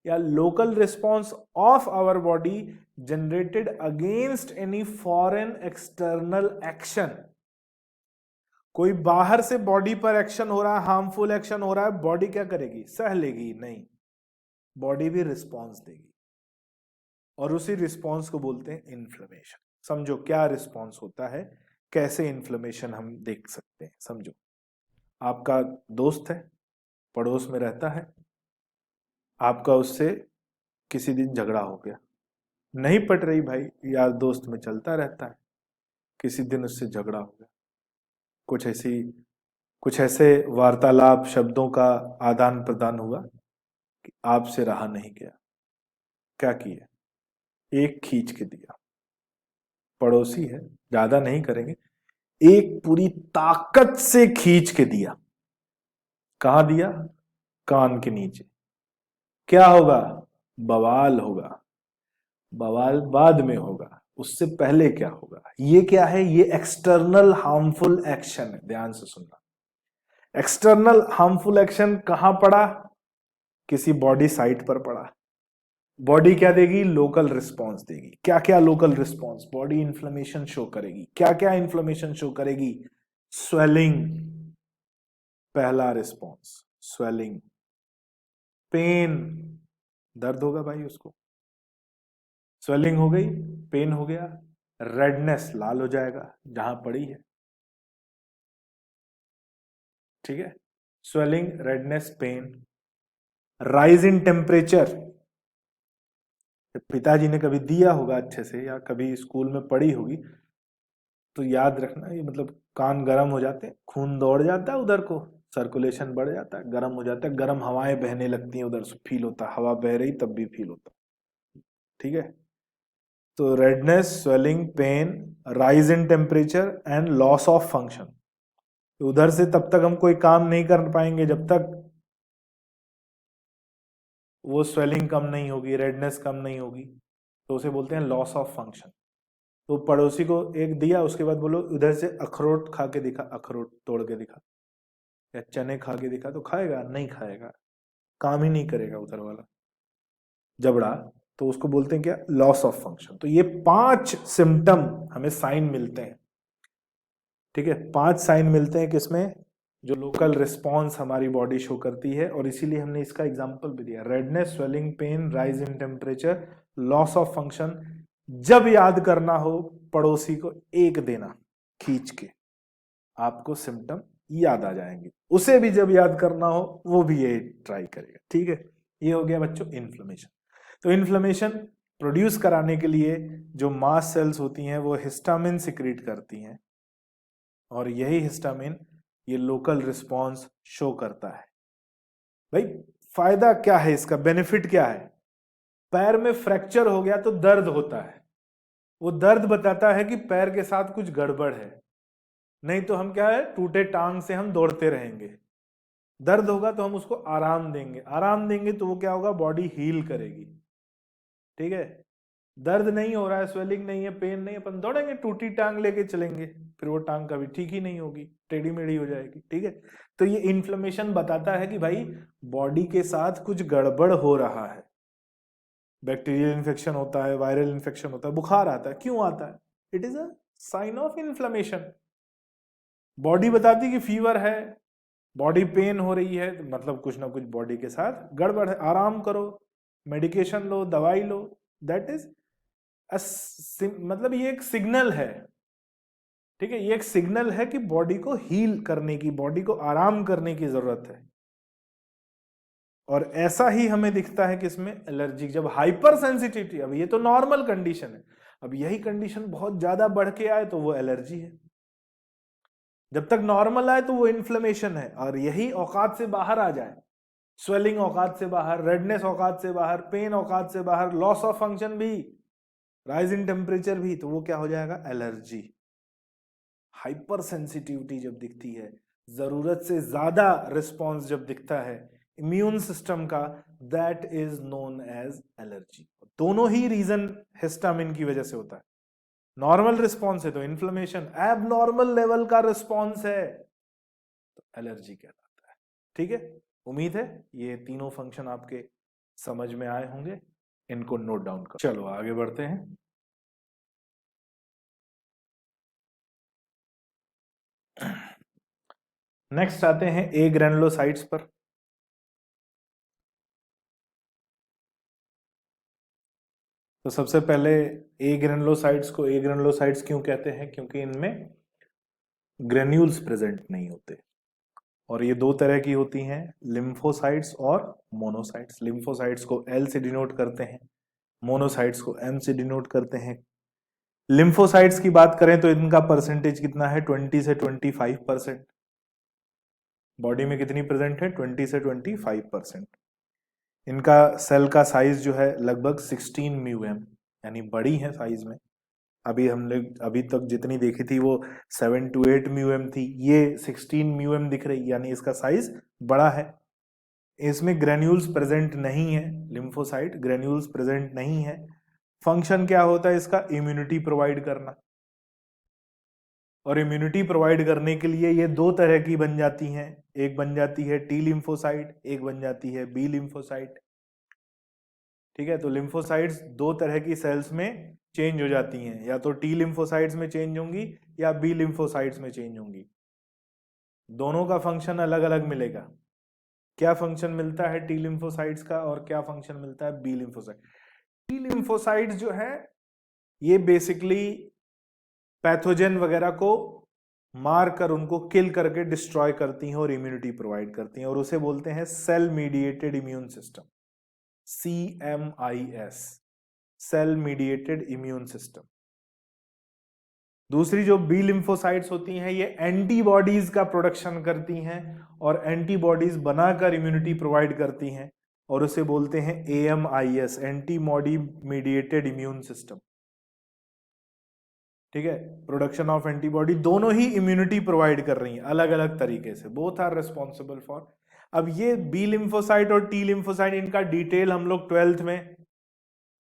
या local response of our body generated against any foreign external action. कोई बाहर से बॉडी पर एक्शन हो रहा है, हार्मफुल एक्शन हो रहा है, बॉडी क्या करेगी? सह लेगी? नहीं, बॉडी भी रिस्पॉन्स देगी, और उसी रिस्पॉन्स को बोलते हैं इन्फ्लेमेशन। समझो क्या रिस्पॉन्स होता है, कैसे इन्फ्लेमेशन हम देख सकते हैं। समझो, आपका दोस्त है, पड़ोस में रहता है, आपका उससे किसी दिन झगड़ा हो गया, नहीं पट रही भाई, यार दोस्त में चलता रहता है, किसी दिन उससे झगड़ा हो गया, कुछ ऐसे वार्तालाप, शब्दों का आदान प्रदान हुआ कि आपसे रहा नहीं गया। क्या किया? एक खींच के दिया। पड़ोसी है, ज्यादा नहीं करेंगे, एक पूरी ताकत से खींच के दिया। कहां दिया? कान के नीचे। क्या होगा? बवाल होगा। बवाल बाद में होगा, उससे पहले क्या होगा? ये क्या है? ये एक्सटर्नल हार्मफुल एक्शन है। ध्यान से सुनना, एक्सटर्नल हार्मफुल एक्शन कहां पड़ा? किसी बॉडी साइट पर पड़ा। बॉडी क्या देगी? लोकल रिस्पॉन्स देगी। क्या क्या local response? Body inflammation show करेगी। क्या क्या इन्फ्लेमेशन शो करेगी? स्वेलिंग, पहला रिस्पॉन्स स्वेलिंग। पेन, दर्द होगा भाई उसको, स्वेलिंग हो गई, पेन हो गया। रेडनेस, लाल हो जाएगा जहां पड़ी है, ठीक है। Swelling, redness, pain. Rise in temperature, पिताजी ने कभी दिया होगा अच्छे से, या कभी स्कूल में पढ़ी होगी, तो याद रखना, ये मतलब कान गर्म हो जाते हैं, खून दौड़ जाता है उधर को, सर्कुलेशन बढ़ जाता है, गर्म हो जाता है, गर्म हवाएं बहने लगती हैं उधर से, फील होता है, हवा बह रही तब भी फील होता है, ठीक है। तो redness, swelling, pain, rise in temperature and loss of function. उधर से तब तक हम कोई काम नहीं कर पाएंगे जब तक वो स्वेलिंग कम नहीं होगी, रेडनेस कम नहीं होगी, तो उसे बोलते हैं लॉस ऑफ फंक्शन। तो पड़ोसी को एक दिया, उसके बाद बोलो उधर से अखरोट खा के दिखा, अखरोट तोड़ के दिखा, या चने खा के दिखा, तो खाएगा? नहीं खाएगा, काम ही नहीं करेगा उधर वाला जबड़ा। तो उसको बोलते हैं क्या? Loss of function. तो ये 5 सिम्टम हमें साइन मिलते हैं, ठीक है। 5 साइन मिलते हैं किसमें? जो लोकल रिस्पॉन्स हमारी बॉडी शो करती है, और इसीलिए हमने इसका एग्जाम्पल भी दिया, redness, swelling, pain, rise in temperature, loss of function. जब याद करना हो, पड़ोसी को एक देना खींच के, आपको सिम्टम याद आ जाएंगे। उसे भी जब याद करना हो, वो भी ये ट्राई करेगा, ठीक है। ये हो गया बच्चों इन्फ्लेमेशन। तो इन्फ्लेमेशन प्रोड्यूस कराने के लिए जो मास्ट सेल्स होती हैं वो हिस्टामिन सिक्रीट करती हैं, और यही हिस्टामिन ये लोकल रिस्पॉन्स शो करता है। भाई फायदा क्या है इसका? बेनिफिट क्या है? पैर में फ्रैक्चर हो गया तो दर्द होता है, वो दर्द बताता है कि पैर के साथ कुछ गड़बड़ है, नहीं तो हम क्या है, टूटे टांग से हम दौड़ते रहेंगे। दर्द होगा तो हम उसको आराम देंगे, आराम देंगे तो वो क्या होगा? बॉडी हील करेगी, ठीक है। दर्द नहीं हो रहा है, स्वेलिंग नहीं है, पेन नहीं है, अपन दौड़ेंगे, टूटी टांग लेके चलेंगे, फिर वो टांग कभी ठीक ही नहीं होगी, टेढ़ी मेढ़ी हो जाएगी। ठीक है, तो ये इन्फ्लेमेशन बताता है कि भाई बॉडी के साथ कुछ गड़बड़ हो रहा है। बैक्टीरियल इन्फेक्शन होता है, वायरल इन्फेक्शन होता है, बुखार आता है, क्यों आता है? It is a sign of inflammation. Body बताती है कि फीवर है, बॉडी पेन हो रही है, तो मतलब कुछ ना कुछ बॉडी के साथ गड़बड़ है। आराम करो, मेडिकेशन लो, दवाई लो, दैट इज मतलब ये एक सिग्नल है। ठीक है, ये एक सिग्नल है कि बॉडी को हील करने की, बॉडी को आराम करने की जरूरत है। और ऐसा ही हमें दिखता है कि इसमें एलर्जी, जब हाइपर सेंसिटिविटी, अब ये तो नॉर्मल कंडीशन है, अब यही कंडीशन बहुत ज्यादा बढ़ के आए तो वो एलर्जी है। जब तक नॉर्मल आए तो वो इन्फ्लेमेशन है, और यही औकात से बाहर आ जाए, स्वेलिंग औकात से बाहर, रेडनेस औकात से बाहर, पेन औकात से बाहर, लॉस ऑफ फंक्शन भी, राइज इन टेम्परेचर भी, तो वो क्या हो जाएगा? एलर्जी। हाइपर सेंसिटिविटी जब दिखती है, जरूरत से ज्यादा रिस्पॉन्स जब दिखता है इम्यून सिस्टम का, that is known as allergy. दोनों ही रीजन हिस्टामिन की वजह से होता है। नॉर्मल रिस्पॉन्स है तो इन्फ्लेमेशन, एब नॉर्मल लेवल का रिस्पॉन्स है तो एलर्जी कहलाता है। ठीक है, उम्मीद है ये तीनों फंक्शन आपके समझ में आए होंगे, इनको नोट डाउन करो। चलो आगे बढ़ते हैं। नेक्स्ट आते हैं ए ग्रेनुलोसाइट्स पर। तो सबसे पहले ए ग्रेनुलोसाइट्स को ए ग्रेनुलोसाइट्स क्यों कहते हैं? क्योंकि इनमें ग्रेन्यूल्स प्रेजेंट नहीं होते, और ये दो तरह की होती हैं, लिम्फोसाइट्स और मोनोसाइट्स। लिम्फोसाइट्स को एल से डिनोट करते हैं, मोनोसाइट्स को एम से डिनोट करते हैं। लिम्फोसाइट्स की बात करें तो इनका परसेंटेज कितना है? 20 से 25%। बॉडी में कितनी प्रेजेंट है? 20 से 25%। इनका सेल का साइज जो है लगभग 16 म्यूएम, यानी बड़ी है साइज में। अभी हमने अभी तक जितनी देखी थी वो 7 to 8 म्यूएम थी, ये 16 म्यूएम दिख रही, यानी इसका साइज बड़ा है। इसमें ग्रेन्यूल्स प्रेजेंट नहीं है, लिम्फोसाइट ग्रेन्यूल्स प्रेजेंट नहीं है। फंक्शन क्या होता है इसका? इम्यूनिटी प्रोवाइड करना। और इम्यूनिटी प्रोवाइड करने के लिए ये दो तरह की बन जाती हैं, एक बन जाती है टी लिम्फोसाइट, एक बन जाती है बी लिम्फोसाइट। ठीक है, तो लिम्फोसाइट्स दो तरह की सेल्स में चेंज हो जाती हैं, या तो टी लिम्फोसाइट्स में चेंज होंगी या बी लिम्फोसाइट्स में चेंज होंगी। दोनों का फंक्शन अलग अलग मिलेगा। क्या फंक्शन मिलता है टी लिम्फोसाइट्स का और क्या फंक्शन मिलता है बी लिम्फोसाइट? टी लिम्फोसाइट्स जो है ये बेसिकली पैथोजन वगैरह को मार कर, उनको किल करके डिस्ट्रॉय करती हैं और इम्यूनिटी प्रोवाइड करती हैं, और उसे बोलते हैं cell mediated immune system, CMIS, cell mediated immune system. दूसरी जो बी लिम्फोसाइट्स होती हैं ये एंटीबॉडीज का प्रोडक्शन करती हैं और एंटीबॉडीज बनाकर इम्यूनिटी प्रोवाइड करती हैं, और उसे बोलते हैं AMIS, antibody mediated immune system. ठीक है, प्रोडक्शन ऑफ एंटीबॉडी, दोनों ही इम्यूनिटी प्रोवाइड कर रही हैं अलग अलग तरीके से, बोथ आर रिस्पॉन्सिबल फॉर। अब ये बी लिम्फोसाइट और टी लिम्फोसाइट, इनका डिटेल हम लोग 12th में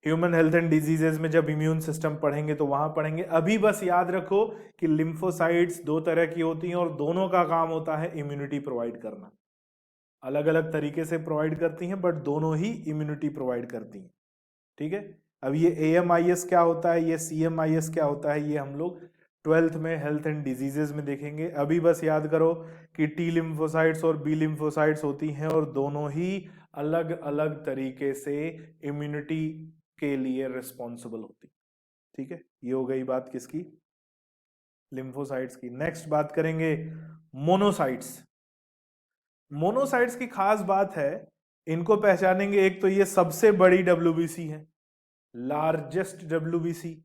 ह्यूमन हेल्थ एंड डिजीजेज में जब इम्यून सिस्टम पढ़ेंगे तो वहां पढ़ेंगे। अभी बस याद रखो कि लिम्फोसाइट्स दो तरह की होती हैं और दोनों का काम होता है इम्यूनिटी प्रोवाइड करना। अलग अलग तरीके से प्रोवाइड करती हैं बट दोनों ही इम्यूनिटी प्रोवाइड करती हैं। ठीक है, अब ये AMIS क्या होता है, ये CMIS क्या होता है, ये हम लोग 12th में हेल्थ एंड डिजीजेज में देखेंगे। अभी बस याद करो कि टी लिम्फोसाइट्स और बी लिम्फोसाइट्स होती हैं और दोनों ही अलग अलग तरीके से इम्यूनिटी के लिए रिस्पॉन्सिबल होती। ठीक है, ये हो गई बात किसकी? लिम्फोसाइट्स की। नेक्स्ट बात करेंगे मोनोसाइट्स। मोनोसाइट्स की खास बात है, इनको पहचानेंगे, एक तो ये सबसे बड़ी WBC है, लार्जेस्ट WBC।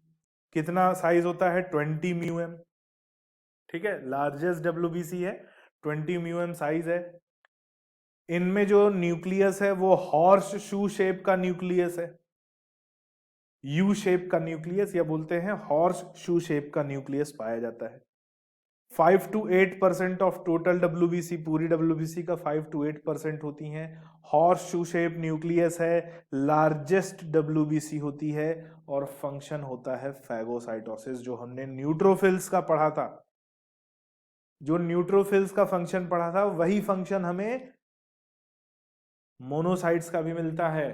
कितना साइज होता है? 20 म्यूएम। ठीक है, लार्जेस्ट WBC है, 20 म्यूएम साइज है। इनमें जो न्यूक्लियस है वो हॉर्स शू शेप का न्यूक्लियस है, यू शेप का न्यूक्लियस, या बोलते हैं हॉर्स शू शेप का न्यूक्लियस पाया जाता है। 5 to 8% ऑफ टोटल डब्ल्यूबीसी, पूरी डब्ल्यूबीसी का 5 to 8% होती हैं। हॉर्स शू शेप न्यूक्लियस है, लार्जेस्ट डब्ल्यूबीसी होती है, और फंक्शन होता है फैगोसाइटोसिस, जो हमने न्यूट्रोफिल्स का पढ़ा था। जो न्यूट्रोफिल्स का फंक्शन पढ़ा था वही फंक्शन हमें मोनोसाइट्स का भी मिलता है।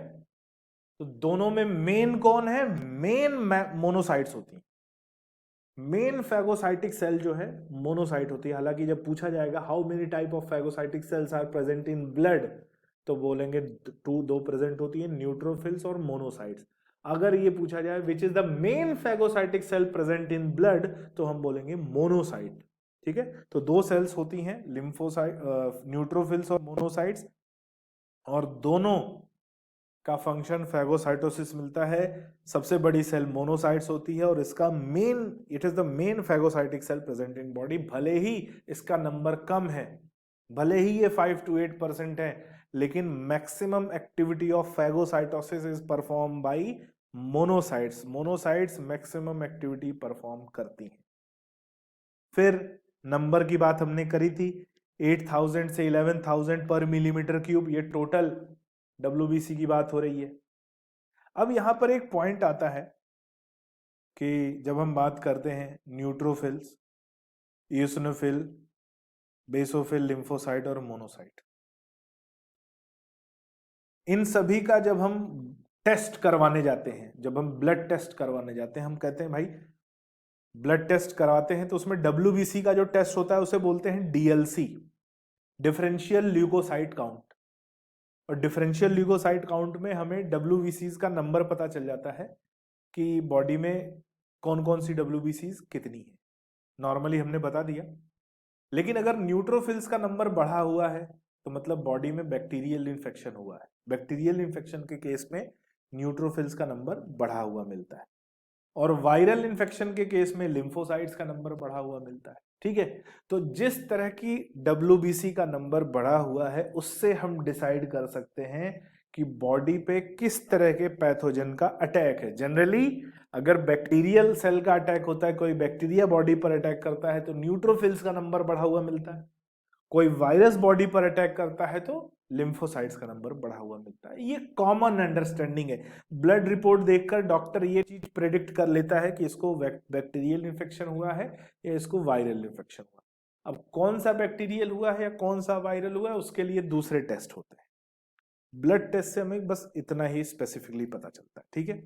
तो दोनों में मेन कौन है? मेन मोनोसाइट्स होती हैं। मेन फैगोसाइटिक सेल जो है मोनोसाइट होती है। हालांकि जब पूछा जाएगा how many type of phagocytic cells are present in blood, तो बोलेंगे दो प्रेजेंट होती है, न्यूट्रोफिल्स और मोनोसाइट्स। अगर ये पूछा जाए which is the main phagocytic cell present in blood, तो हम बोलेंगे मोनोसाइट। ठीक है, तो दो सेल्स होती हैं, लिम्फोसाइट, न्यूट्रोफिल्स और मोनोसाइट्स, और दोनों का फंक्शन फैगोसाइटोसिस मिलता है। सबसे बड़ी सेल मोनोसाइट्स होती है और इसका main, it is the main phagocytic cell present in body. भले ही इसका नंबर कम है, भले ही ये 5 to 8% है, लेकिन maximum activity of phagocytosis is perform by monocytes. Monocytes maximum activity perform करती हैं। फिर नंबर की बात हमने करी थी, 8000 से 11000 पर मिलीमीटर क्यूब, ये टोटल डब्ल्यूबीसी की बात हो रही है। अब यहां पर एक पॉइंट आता है कि जब हम बात करते हैं न्यूट्रोफिल्स, ईओसिनोफिल, बेसोफिल, लिम्फोसाइट और मोनोसाइट, इन सभी का जब हम टेस्ट करवाने जाते हैं, जब हम ब्लड टेस्ट करवाने जाते हैं, हम कहते हैं भाई ब्लड टेस्ट करवाते हैं, तो उसमें डब्ल्यूबीसी का जो टेस्ट होता है उसे बोलते हैं डीएलसी, डिफरेंशियल ल्यूकोसाइट काउंट। और डिफरेंशियल ल्यूकोसाइट काउंट में हमें डब्ल्यूबीसीज का नंबर पता चल जाता है कि बॉडी में कौन कौन सी डब्ल्यूबीसीज कितनी है। नॉर्मली हमने बता दिया। लेकिन अगर न्यूट्रोफिल्स का नंबर बढ़ा हुआ है तो मतलब बॉडी में बैक्टीरियल इन्फेक्शन हुआ है। बैक्टीरियल इन्फेक्शन के केस में न्यूट्रोफिल्स का नंबर बढ़ा हुआ मिलता है, और वायरल इन्फेक्शन के केस में लिम्फोसाइट्स का नंबर बढ़ा हुआ मिलता है। ठीक है, तो जिस तरह की डब्ल्यूबीसी का नंबर बढ़ा हुआ है उससे हम डिसाइड कर सकते हैं कि बॉडी पे किस तरह के पैथोजन का अटैक है। जनरली अगर बैक्टीरियल सेल का अटैक होता है, कोई बैक्टीरिया बॉडी पर अटैक करता है, तो न्यूट्रोफिल्स का नंबर बढ़ा हुआ मिलता है। कोई वायरस बॉडी पर अटैक करता है तो लिम्फोसाइट्स का नंबर बढ़ा हुआ मिलता है। ये कॉमन अंडरस्टैंडिंग है। ब्लड रिपोर्ट देखकर डॉक्टर ये चीज प्रेडिक्ट कर लेता है कि इसको बैक्टीरियल इन्फेक्शन हुआ है या इसको वायरल इन्फेक्शन हुआ। अब कौन सा बैक्टीरियल हुआ है या कौन सा वायरल हुआ है, उसके लिए दूसरे टेस्ट होते हैं। ब्लड टेस्ट से हमें बस इतना ही स्पेसिफिकली पता चलता है। ठीक है,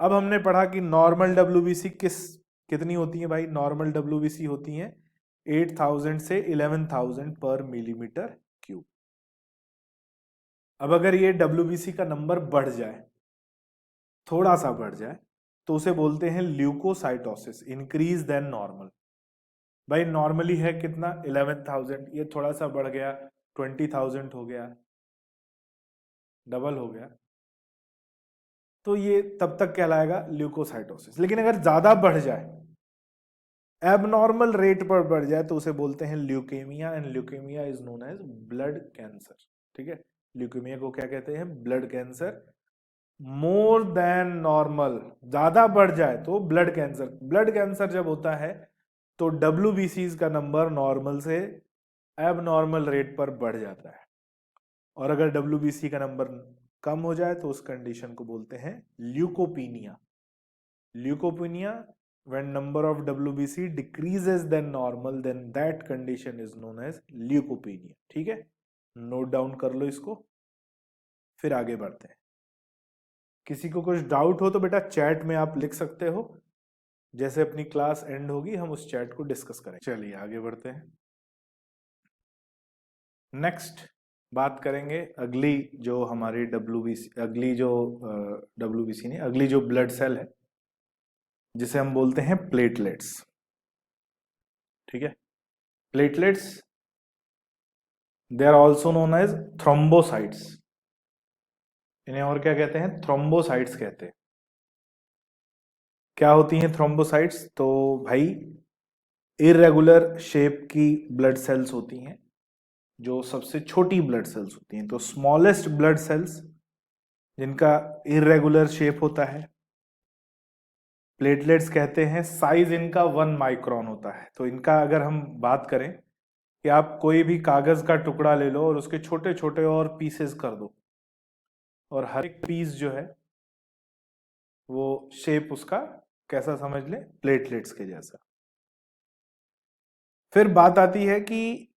अब हमने पढ़ा कि नॉर्मल डब्ल्यूबीसी कितनी होती है भाई। नॉर्मल डब्ल्यूबीसी होती है 8000 से 11000 पर मिलीमीटर क्यूब। अब अगर ये डब्ल्यूबीसी का नंबर बढ़ जाए, थोड़ा सा बढ़ जाए, तो उसे बोलते हैं ल्यूकोसाइटोसिस, इंक्रीज देन नॉर्मल। भाई नॉर्मली है कितना 11000, ये थोड़ा सा बढ़ गया 20000 हो गया, डबल हो गया, तो ये तब तक कहलाएगा ल्यूकोसाइटोसिस। लेकिन अगर ज्यादा बढ़ जाए, एबनॉर्मल रेट पर बढ़ जाए, तो उसे बोलते हैं leukaemia, and leukaemia is known as blood cancer. ठीक है, ल्यूकेमिया को क्या कहते हैं? Blood cancer. More than normal, ज्यादा बढ़ जाए तो ब्लड कैंसर। ब्लड कैंसर जब होता है तो डब्ल्यूबीसीज का नंबर नॉर्मल से एबनॉर्मल रेट पर बढ़ जाता है, और अगर डब्ल्यूबीसी का नंबर कम हो जाए तो उस कंडीशन को बोलते हैं leucopenia. Leucopenia, when number of WBC decreases than normal, then that condition is known as leukopenia। ठीक है, नोट डाउन कर लो इसको, फिर आगे बढ़ते हैं। किसी को कुछ डाउट हो तो बेटा चैट में आप लिख सकते हो, जैसे अपनी क्लास एंड होगी हम उस चैट को डिस्कस करें। चलिए आगे बढ़ते हैं। नेक्स्ट बात करेंगे अगली जो हमारी डब्ल्यूबीसी, अगली जो डब्ल्यूबीसी नहीं, अगली जो ब्लड सेल है जिसे हम बोलते हैं प्लेटलेट्स। ठीक है, platelets they are also known as thrombocytes. इन्हें और क्या कहते हैं? थ्रोम्बोसाइट्स कहते हैं। क्या होती हैं थ्रोम्बोसाइट्स? तो भाई इरेगुलर शेप की ब्लड सेल्स होती हैं, जो सबसे छोटी ब्लड सेल्स होती हैं। तो स्मॉलेस्ट ब्लड सेल्स जिनका इरेगुलर शेप होता है, प्लेटलेट्स कहते हैं, साइज इनका 1 माइक्रोन होता है। तो इनका अगर हम बात करें कि आप कोई भी कागज का टुकड़ा ले लो और उसके छोटे छोटे और पीसेस कर दो, और हर एक पीस जो है वो शेप उसका कैसा समझ ले, प्लेटलेट्स के जैसा। फिर बात आती है कि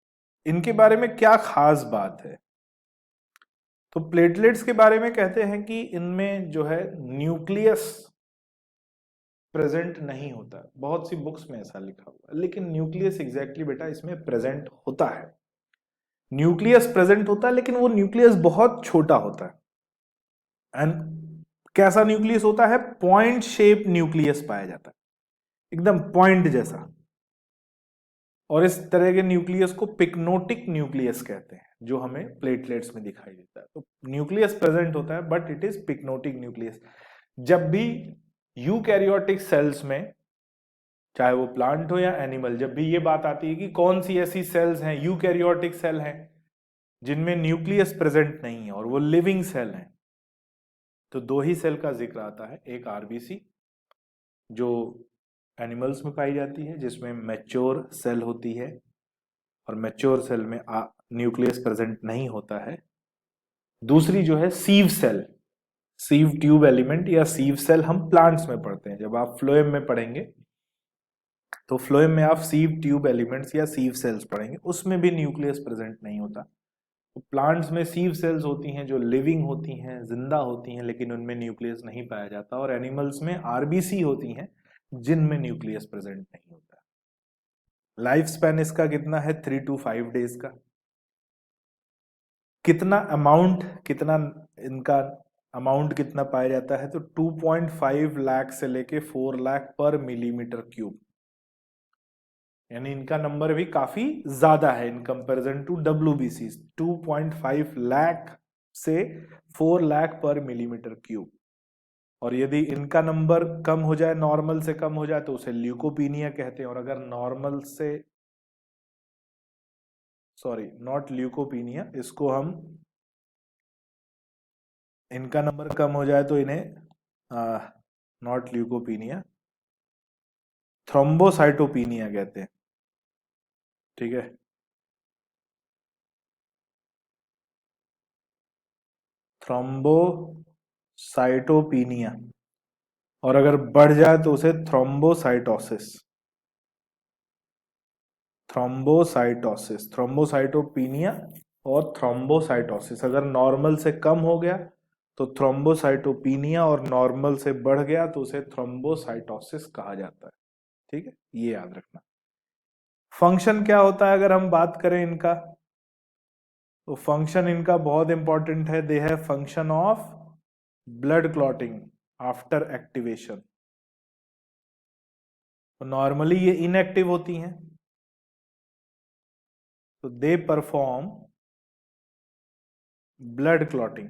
इनके बारे में क्या खास बात है। तो प्लेटलेट्स के बारे में कहते हैं कि इनमें जो है न्यूक्लियस प्रेजेंट नहीं होता। बहुत सी बुक्स में ऐसा लिखा हुआ है, लेकिन न्यूक्लियस एग्जैक्टली बेटा इसमें प्रेजेंट होता है। न्यूक्लियस प्रेजेंट होता है, लेकिन वो न्यूक्लियस बहुत छोटा होता है। एंड कैसा न्यूक्लियस होता है? पॉइंट शेप न्यूक्लियस पाया जाता है, एकदम पॉइंट जैसा। और इस तरह के न्यूक्लियस को पिक्नोटिक न्यूक्लियस कहते हैं, जो हमें प्लेटलेट्स में दिखाई देता है। तो न्यूक्लियस प्रेजेंट होता है, बट इट इज पिक्नोटिक न्यूक्लियस। जब भी यूकैरियोटिक सेल्स में, चाहे वो प्लांट हो या एनिमल, जब भी ये बात आती है कि कौन सी ऐसी सेल्स हैं, यूकैरियोटिक सेल हैं, जिनमें न्यूक्लियस प्रेजेंट नहीं है और वो लिविंग सेल हैं, तो दो ही सेल का जिक्र आता है। एक आरबीसी जो एनिमल्स में पाई जाती है, जिसमें मैच्योर सेल होती है, और मैच्योर सेल में न्यूक्लियस प्रेजेंट नहीं होता है। दूसरी जो है सीव सेल, सीव ट्यूब एलिमेंट या सीव सेल हम प्लांट्स में पढ़ते हैं। जब आप फ्लोएम में पढ़ेंगे तो फ्लोएम में आप सीव ट्यूब एलिमेंट्स या सीव सेल्स पढ़ेंगे, उसमें भी न्यूक्लियस प्रेजेंट नहीं होता। तो प्लांट्स में सीव सेल्स होती हैं जो लिविंग होती हैं, जिंदा होती हैं, लेकिन उनमें न्यूक्लियस नहीं पाया जाता। और एनिमल्स में आरबीसी होती हैं जिनमें न्यूक्लियस प्रेजेंट नहीं होता। लाइफ स्पैन इसका कितना है? 3 to 5 डेज का। कितना अमाउंट, कितना इनका अमाउंट कितना पाया जाता है? तो 2.5 लाख से लेके 4 लाख पर मिलीमीटर क्यूब, यानी इनका नंबर भी काफी ज्यादा है in comparison to WBC. 2.5 lakh से 4 लाख पर मिलीमीटर क्यूब। और यदि इनका नंबर कम हो जाए, नॉर्मल से कम हो जाए, तो उसे ल्यूकोपीनिया कहते हैं। और अगर नॉर्मल से, सॉरी नॉट ल्यूकोपीनिया, इसको हम, इनका नंबर कम हो जाए तो इन्हें नॉट ल्यूकोपीनिया, थ्रोम्बोसाइटोपीनिया कहते हैं। ठीक है, थ्रोम्बोसाइटोपीनिया। और अगर बढ़ जाए तो उसे थ्रोम्बोसाइटोसिस, थ्रोम्बोसाइटोसिस, थ्रोम्बोसाइटोपीनिया और थ्रोम्बोसाइटोसिस। अगर नॉर्मल से कम हो गया तो थ्रोम्बोसाइटोपीनिया, और नॉर्मल से बढ़ गया तो उसे थ्रोम्बोसाइटोसिस कहा जाता है। ठीक है, ये याद रखना। फंक्शन क्या होता है अगर हम बात करें इनका, तो फंक्शन इनका बहुत इंपॉर्टेंट है। They have function of blood clotting after activation. तो नॉर्मली ये इनएक्टिव होती हैं, तो they perform blood clotting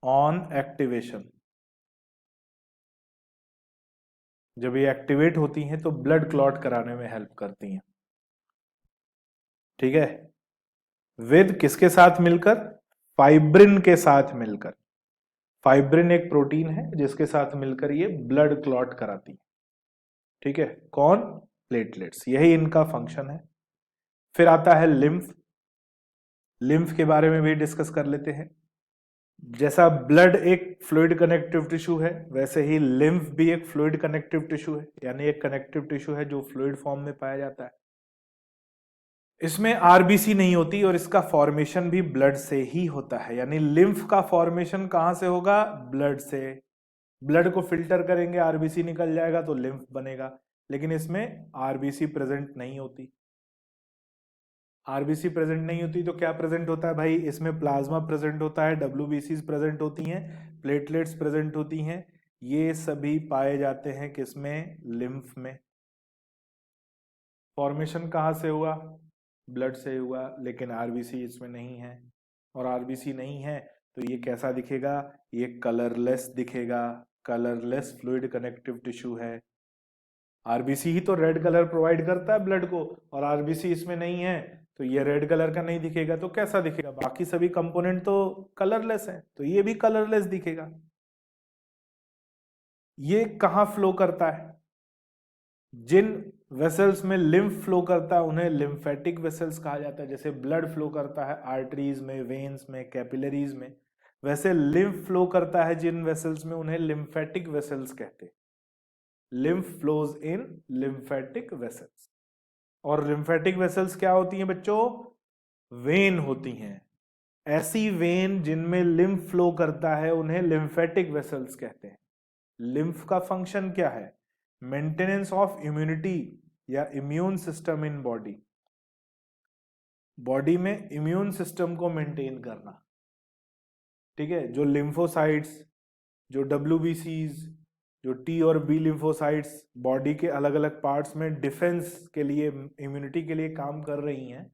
on activation. जब ये एक्टिवेट होती हैं तो ब्लड क्लॉट कराने में हेल्प करती हैं। ठीक है, विद किसके साथ मिलकर? फाइब्रिन के साथ मिलकर। फाइब्रिन एक प्रोटीन है जिसके साथ मिलकर ये ब्लड क्लॉट कराती है। ठीक है, कौन? प्लेटलेट्स। यही इनका फंक्शन है। फिर आता है लिम्फ। लिम्फ के बारे में भी डिस्कस कर लेते हैं। जैसा ब्लड एक फ्लूइड कनेक्टिव टिश्यू है, वैसे ही लिम्फ भी एक फ्लूइड कनेक्टिव टिश्यू है, यानी एक कनेक्टिव टिश्यू है जो फ्लूइड फॉर्म में पाया जाता है। इसमें आरबीसी नहीं होती और इसका फॉर्मेशन भी ब्लड से ही होता है। यानी लिम्फ का फॉर्मेशन कहां से होगा? ब्लड से। ब्लड को फिल्टर करेंगे, आरबीसी निकल जाएगा तो लिम्फ बनेगा। लेकिन इसमें आरबीसी प्रेजेंट नहीं होती। आरबीसी प्रेजेंट नहीं होती तो क्या प्रेजेंट होता है भाई? इसमें प्लाज्मा प्रेजेंट होता है, डब्ल्यूबीसी प्रेजेंट होती हैं, प्लेटलेट्स प्रेजेंट होती हैं। ये सभी पाए जाते हैं किसमें? लिम्फ में। फॉर्मेशन कहाँ से हुआ? ब्लड से हुआ, लेकिन आरबीसी इसमें नहीं है। और आरबीसी नहीं है तो ये कैसा दिखेगा? ये कलरलेस दिखेगा। कलरलेस फ्लूइड कनेक्टिव टिश्यू है। आरबीसी ही तो रेड कलर प्रोवाइड करता है ब्लड को, और आरबीसी इसमें नहीं है तो ये रेड कलर का नहीं दिखेगा। तो कैसा दिखेगा? बाकी सभी कंपोनेंट तो कलरलेस है, तो ये भी कलरलेस दिखेगा। ये कहाँ फ्लो करता है? जिन वेसल्स में लिम्फ फ्लो करता है उन्हें लिम्फेटिक वेसल्स कहा जाता है। जैसे ब्लड फ्लो करता है आर्टरीज में, वेन्स में, कैपिलरीज में, वैसे लिम्फ फ्लो करता है जिन वेसल्स में उन्हें लिम्फेटिक वेसल्स कहते हैं। Lymph flows in lymphatic vessels. और लिम्फेटिक वेसल्स क्या होती हैं बच्चों? वेन होती हैं। ऐसी वेन जिनमें लिम्फ फ्लो करता है उन्हें लिम्फेटिक वेसल्स कहते हैं। लिम्फ का फंक्शन क्या है? मेंटेनेंस ऑफ इम्यूनिटी या immune system in body. Body में इम्यून सिस्टम को मेंटेन करना, ठीक है। जो लिम्फोसाइट्स, जो WBCs, जो T और B लिम्फोसाइट्स बॉडी के अलग अलग पार्ट्स में डिफेंस के लिए, इम्यूनिटी के लिए काम कर रही हैं,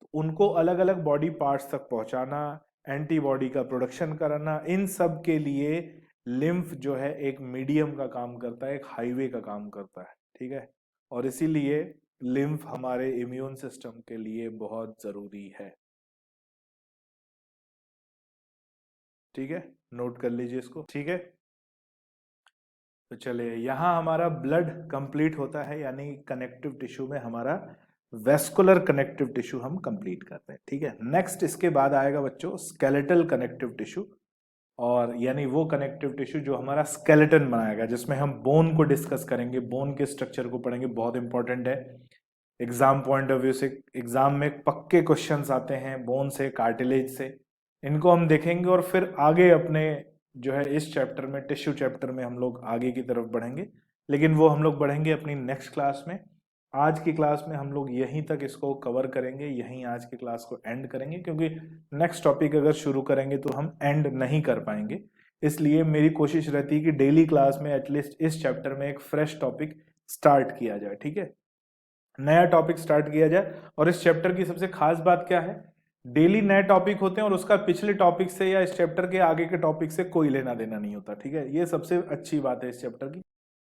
तो उनको अलग अलग बॉडी पार्ट्स तक पहुंचाना, एंटीबॉडी का प्रोडक्शन कराना, इन सब के लिए लिम्फ जो है एक मीडियम का काम करता है, एक हाईवे का काम करता है, ठीक है। और इसीलिए लिम्फ हमारे इम्यून सिस्टम के लिए बहुत जरूरी है, ठीक है। नोट कर लीजिए इसको, ठीक है। तो चलिए, यहां हमारा ब्लड कंप्लीट होता है, यानी कनेक्टिव टिश्यू में हमारा वेस्कुलर कनेक्टिव टिश्यू हम कंप्लीट करते हैं, ठीक है। नेक्स्ट इसके बाद आएगा बच्चों स्केलेटल कनेक्टिव टिश्यू, और यानी वो कनेक्टिव टिश्यू जो हमारा स्केलेटन बनाएगा, जिसमें हम बोन को डिस्कस करेंगे, बोन के स्ट्रक्चर को पढ़ेंगे, बहुत इंपॉर्टेंट है। एग्जाम पॉइंट ऑफ व्यू से एग्जाम में पक्के क्वेश्चंस आते हैं बोन से, कार्टिलेज से, इनको हम देखेंगे। और फिर आगे अपने जो है इस चैप्टर में, टिश्यू चैप्टर में हम लोग आगे की तरफ बढ़ेंगे, लेकिन वो हम लोग बढ़ेंगे अपनी नेक्स्ट क्लास में। आज की क्लास में हम लोग यहीं तक इसको कवर करेंगे, यहीं आज की क्लास को एंड करेंगे, क्योंकि नेक्स्ट टॉपिक अगर शुरू करेंगे तो हम एंड नहीं कर पाएंगे। इसलिए मेरी कोशिश रहती है कि डेली क्लास में एटलीस्ट इस चैप्टर में एक फ्रेश टॉपिक स्टार्ट किया जाए, ठीक है, नया टॉपिक स्टार्ट किया जाए। और इस चैप्टर की सबसे खास बात क्या है? डेली नए टॉपिक होते हैं और उसका पिछले टॉपिक से या इस चैप्टर के आगे के टॉपिक से कोई लेना देना नहीं होता, ठीक है। ये सबसे अच्छी बात है इस चैप्टर की।